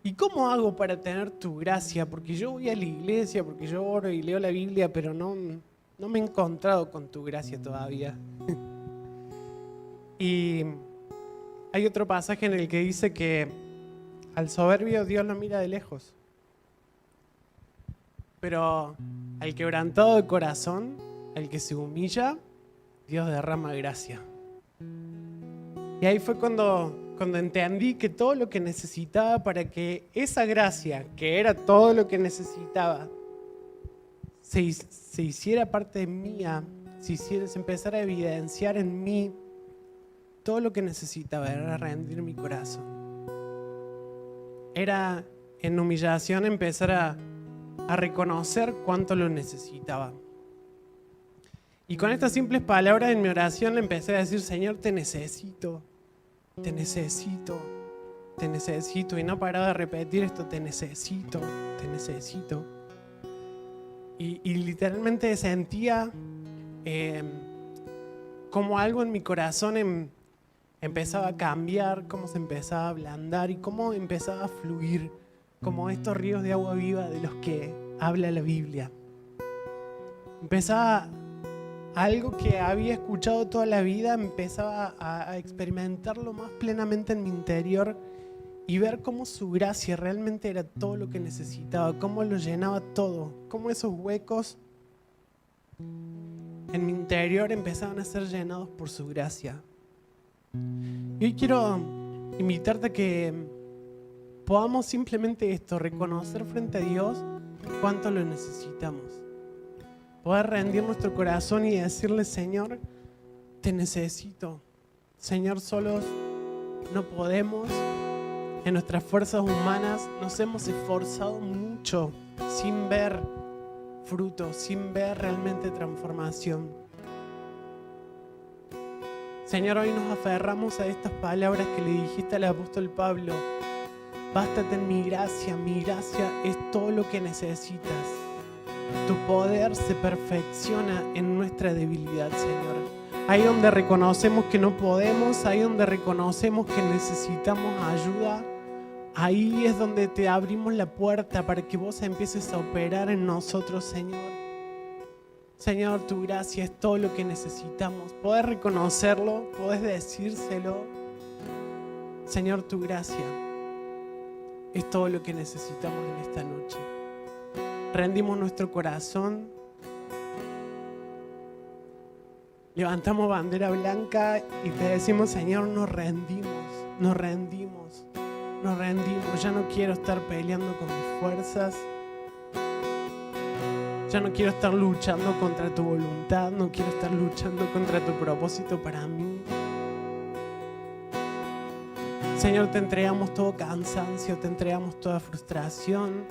¿Y cómo hago para tener tu gracia? Porque yo voy a la iglesia, porque yo oro y leo la Biblia, pero no me he encontrado con tu gracia todavía. Y hay otro pasaje en el que dice que al soberbio Dios lo mira de lejos, pero al quebrantado de corazón, al que se humilla, Dios derrama gracia. Y ahí fue cuando entendí que todo lo que necesitaba para que esa gracia, que era todo lo que necesitaba, se hiciera parte mía, se empezara a evidenciar en mí, todo lo que necesitaba era rendir mi corazón. Era en humillación empezar a reconocer cuánto lo necesitaba. Y con estas simples palabras en mi oración le empecé a decir, Señor, te necesito, te necesito, te necesito. Y no paraba de repetir esto, te necesito, te necesito. Y literalmente sentía cómo algo en mi corazón empezaba a cambiar, cómo se empezaba a ablandar y cómo empezaba a fluir, como estos ríos de agua viva de los que habla la Biblia. Empezaba algo que había escuchado toda la vida, empezaba a experimentarlo más plenamente en mi interior y ver cómo su gracia realmente era todo lo que necesitaba, cómo lo llenaba todo, cómo esos huecos en mi interior empezaban a ser llenados por su gracia. Y hoy quiero invitarte a que podamos simplemente reconocer frente a Dios cuánto lo necesitamos. Poder rendir nuestro corazón y decirle: Señor, te necesito. Señor, solos no podemos. En nuestras fuerzas humanas nos hemos esforzado mucho sin ver fruto, sin ver realmente transformación. Señor, hoy nos aferramos a estas palabras que le dijiste al apóstol Pablo: bástate en mi gracia es todo lo que necesitas. Tu poder se perfecciona en nuestra debilidad, Señor. Ahí donde reconocemos que no podemos, ahí donde reconocemos que necesitamos ayuda, ahí es donde te abrimos la puerta para que vos empieces a operar en nosotros, Señor. Señor, tu gracia es todo lo que necesitamos. Podés reconocerlo, podés decírselo. Señor, tu gracia es todo lo que necesitamos en esta noche. Rendimos nuestro corazón, levantamos bandera blanca y te decimos: Señor, nos rendimos. Ya no quiero estar peleando con mis fuerzas. Ya no quiero estar luchando contra tu voluntad, no quiero estar luchando contra tu propósito para mí. Señor, te entregamos todo cansancio, te entregamos toda frustración.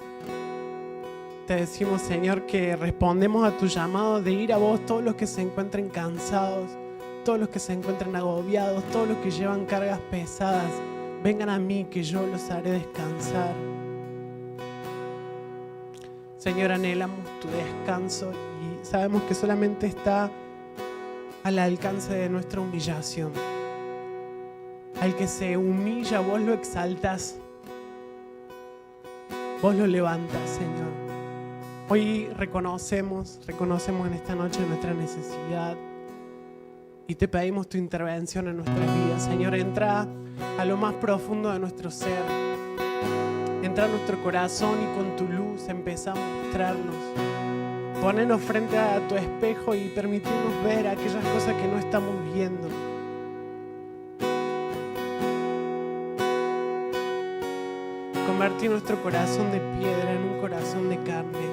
Te decimos, Señor, que respondemos a tu llamado de ir a vos todos los que se encuentren cansados, todos los que se encuentren agobiados, todos los que llevan cargas pesadas. Vengan a mí que yo los haré descansar. Señor, anhelamos tu descanso y sabemos que solamente está al alcance de nuestra humillación. Al que se humilla, vos lo exaltas, vos lo levantas, Señor. Hoy reconocemos en esta noche nuestra necesidad y te pedimos tu intervención en nuestras vidas. Señor, entra a lo más profundo de nuestro ser. Entra a nuestro corazón y con tu luz empezá a mostrarnos. Ponernos frente a tu espejo y permitirnos ver aquellas cosas que no estamos viendo. Convertir nuestro corazón de piedra en un corazón de carne,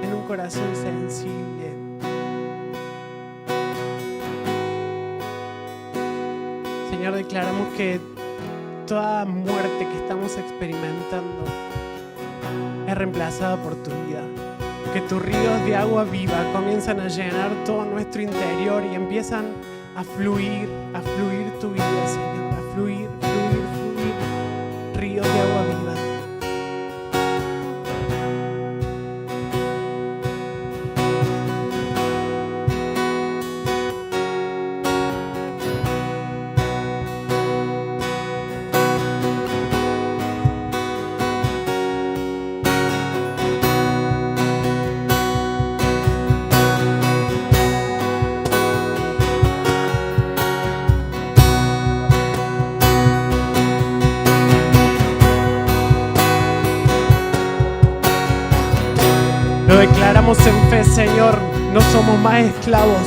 en un corazón sensible. Señor, declaramos que toda muerte que estamos experimentando es reemplazada por tu vida. Que tus ríos de agua viva comienzan a llenar todo nuestro interior y empiezan a fluir tu vida, Señor, a fluir, ríos de agua viva. Lo declaramos en fe, Señor, no somos más esclavos.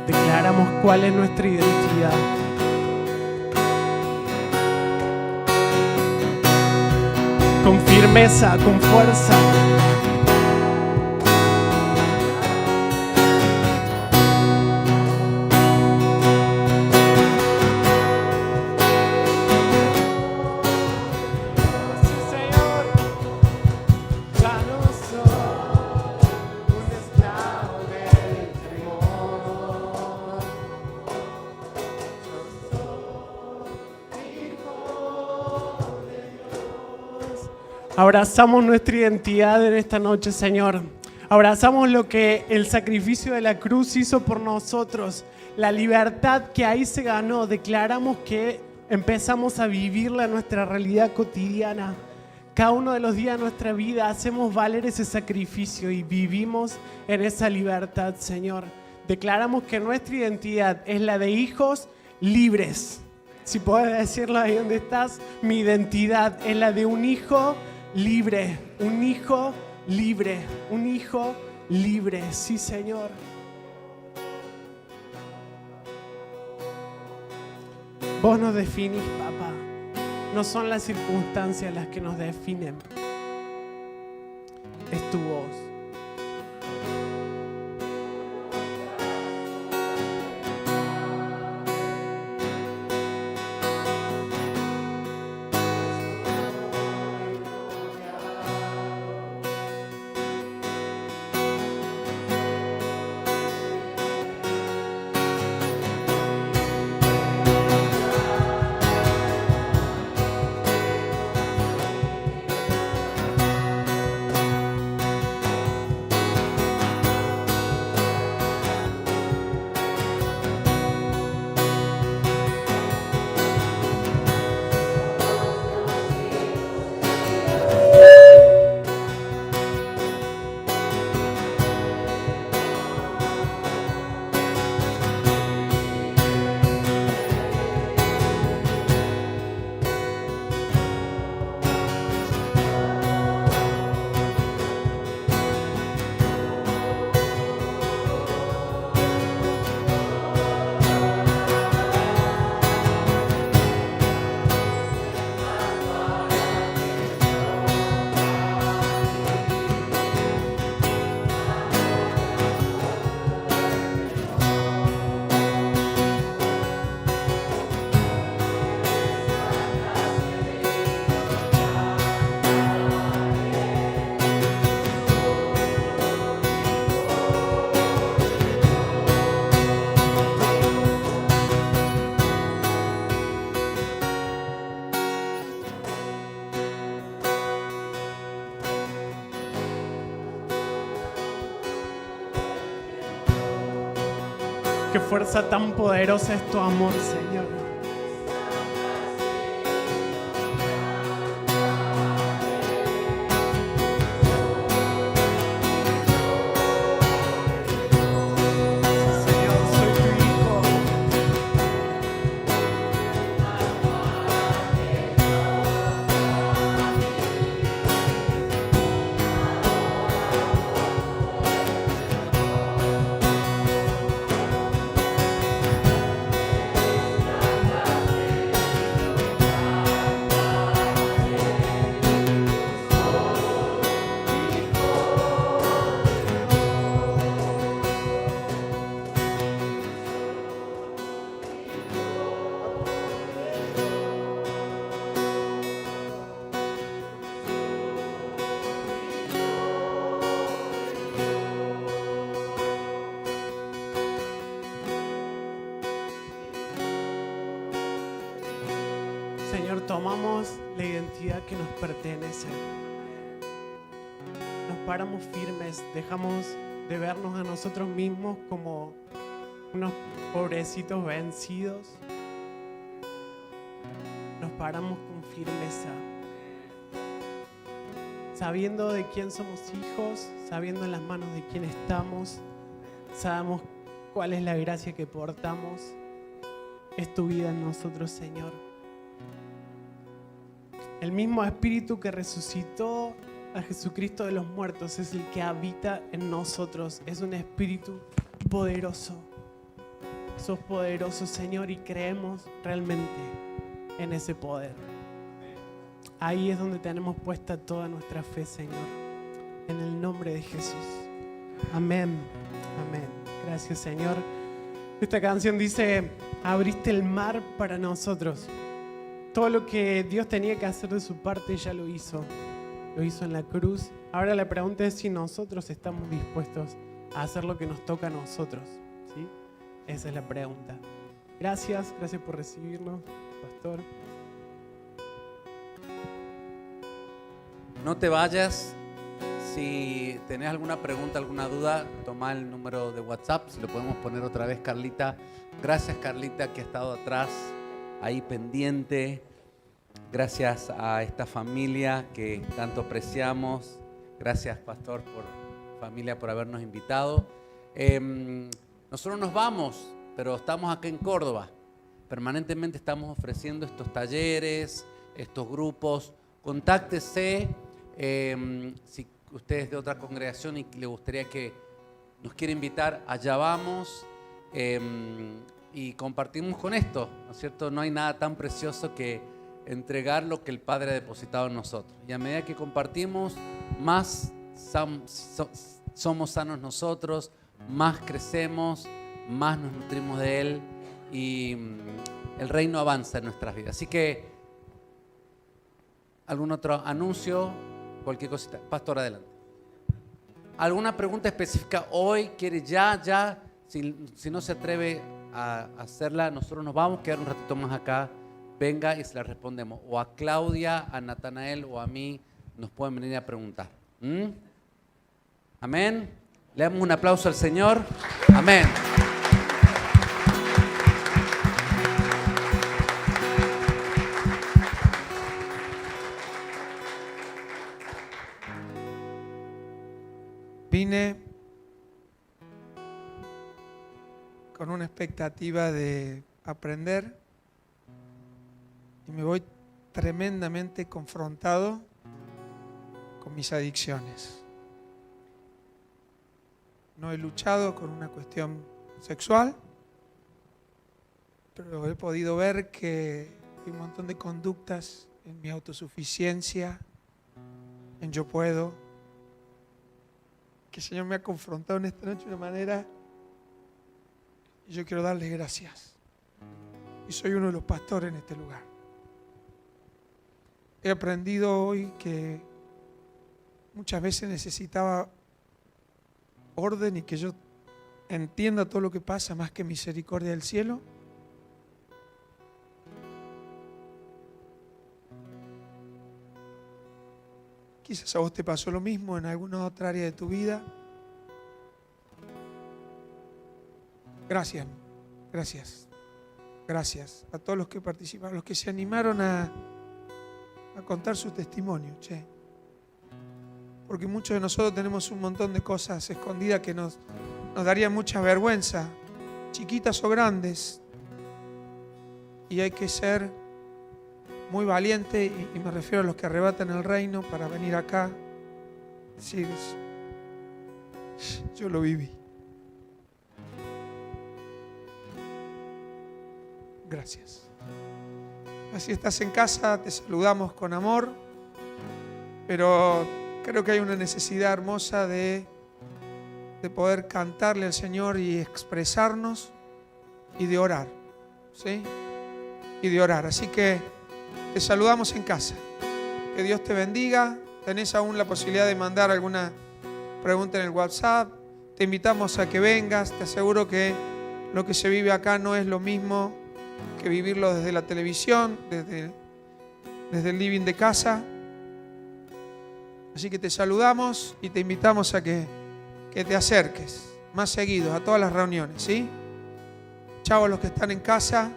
Declaramos cuál es nuestra identidad. Con firmeza, con fuerza. Abrazamos nuestra identidad en esta noche, Señor. Abrazamos lo que el sacrificio de la cruz hizo por nosotros, la libertad que ahí se ganó. Declaramos que empezamos a vivirla en nuestra realidad cotidiana. Cada uno de los días de nuestra vida hacemos valer ese sacrificio y vivimos en esa libertad, Señor. Declaramos que nuestra identidad es la de hijos libres. Si puedes decirlo ahí donde estás, mi identidad es la de un hijo libre, un hijo libre, un hijo libre. Sí, Señor. Vos nos definís, papá. No son las circunstancias las que nos definen. Es tu voz. Qué fuerza tan poderosa es tu amor, Señor. Señor, soy tu hijo. Señor, tomamos la identidad que nos pertenece. Nos paramos firmes, dejamos de vernos a nosotros mismos como unos pobrecitos vencidos. Nos paramos con firmeza, sabiendo de quién somos hijos, sabiendo en las manos de quién estamos, sabemos cuál es la gracia que portamos. Es tu vida en nosotros, Señor. El mismo Espíritu que resucitó a Jesucristo de los muertos es el que habita en nosotros. Es un Espíritu poderoso. Sos poderoso, Señor, y creemos realmente en ese poder. Ahí es donde tenemos puesta toda nuestra fe, Señor. En el nombre de Jesús. Amén. Amén. Gracias, Señor. Esta canción dice: abriste el mar para nosotros. Todo lo que Dios tenía que hacer de su parte ya lo hizo. Lo hizo en la cruz. Ahora la pregunta es si nosotros estamos dispuestos a hacer lo que nos toca a nosotros, ¿sí? Esa es la pregunta. Gracias por recibirnos, pastor. No te vayas Si tenés alguna pregunta, alguna duda, toma el número de WhatsApp, si lo podemos poner otra vez, Carlita. Gracias, Carlita, que ha estado atrás, ahí pendiente. Gracias a esta familia que tanto apreciamos. Gracias, pastor, familia, por habernos invitado. Nosotros nos vamos, pero estamos acá en Córdoba. Permanentemente estamos ofreciendo estos talleres, estos grupos. Contáctese si usted es de otra congregación y le gustaría que nos quiera invitar, allá vamos. Y compartimos con esto, ¿no es cierto? No hay nada tan precioso que entregar lo que el Padre ha depositado en nosotros. Y a medida que compartimos, más somos sanos nosotros, más crecemos, más nos nutrimos de Él y el reino avanza en nuestras vidas. Así que, ¿algún otro anuncio? Cualquier cosita. Pastor, adelante. ¿Alguna pregunta específica hoy? ¿Quiere ya? Si no se atreve a hacerla, nosotros nos vamos a quedar un ratito más acá. Venga y se la respondemos. O a Claudia, a Natanael o a mí nos pueden venir a preguntar. Amén. Le damos un aplauso al Señor. Amén. Vine con una expectativa de aprender y me voy tremendamente confrontado con mis adicciones. No he luchado con una cuestión sexual, pero he podido ver que hay un montón de conductas en mi autosuficiencia, en yo puedo, que el Señor me ha confrontado en esta noche de una manera y yo quiero darle gracias. Y soy uno de los pastores en este lugar. He aprendido hoy que muchas veces necesitaba orden y que yo entienda todo lo que pasa más que misericordia del cielo. Quizás a vos te pasó lo mismo en alguna otra área de tu vida. Gracias a todos los que participaron, los que se animaron a contar su testimonio, porque muchos de nosotros tenemos un montón de cosas escondidas que nos darían mucha vergüenza, chiquitas o grandes, y hay que ser muy valiente, y me refiero a los que arrebatan el reino para venir acá, decir, yo lo viví. Gracias. Si estás en casa, te saludamos con amor, pero creo que hay una necesidad hermosa de poder cantarle al Señor y expresarnos y de orar, ¿sí? Y de orar. Así que te saludamos en casa. Que Dios te bendiga. Tenés aún la posibilidad de mandar alguna pregunta en el WhatsApp. Te invitamos a que vengas. Te aseguro que lo que se vive acá no es lo mismo que vivirlo desde la televisión, desde el living de casa. Así que te saludamos y te invitamos a que te acerques más seguido a todas las reuniones, ¿sí? Chao a los que están en casa.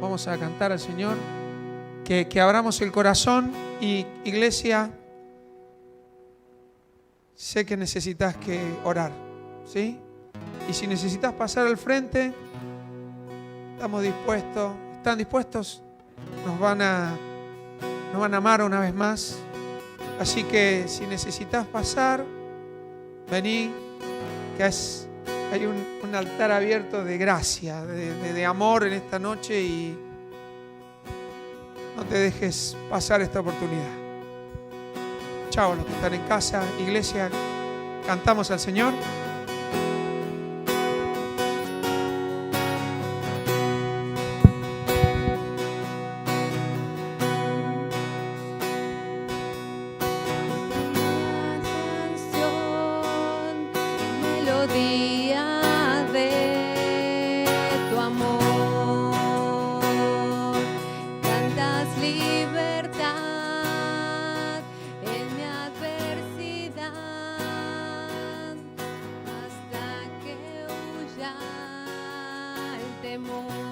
Vamos a cantar al Señor. Que abramos el corazón y, iglesia, sé que necesitas que orar, ¿sí? Y si necesitas pasar al frente, estamos dispuestos. ¿Están dispuestos? Nos van a amar una vez más. Así que si necesitas pasar, vení, que hay un altar abierto de gracia, de amor en esta noche, y no te dejes pasar esta oportunidad. Chao a los que están en casa. Iglesia, cantamos al Señor. Libertad en mi adversidad. temor.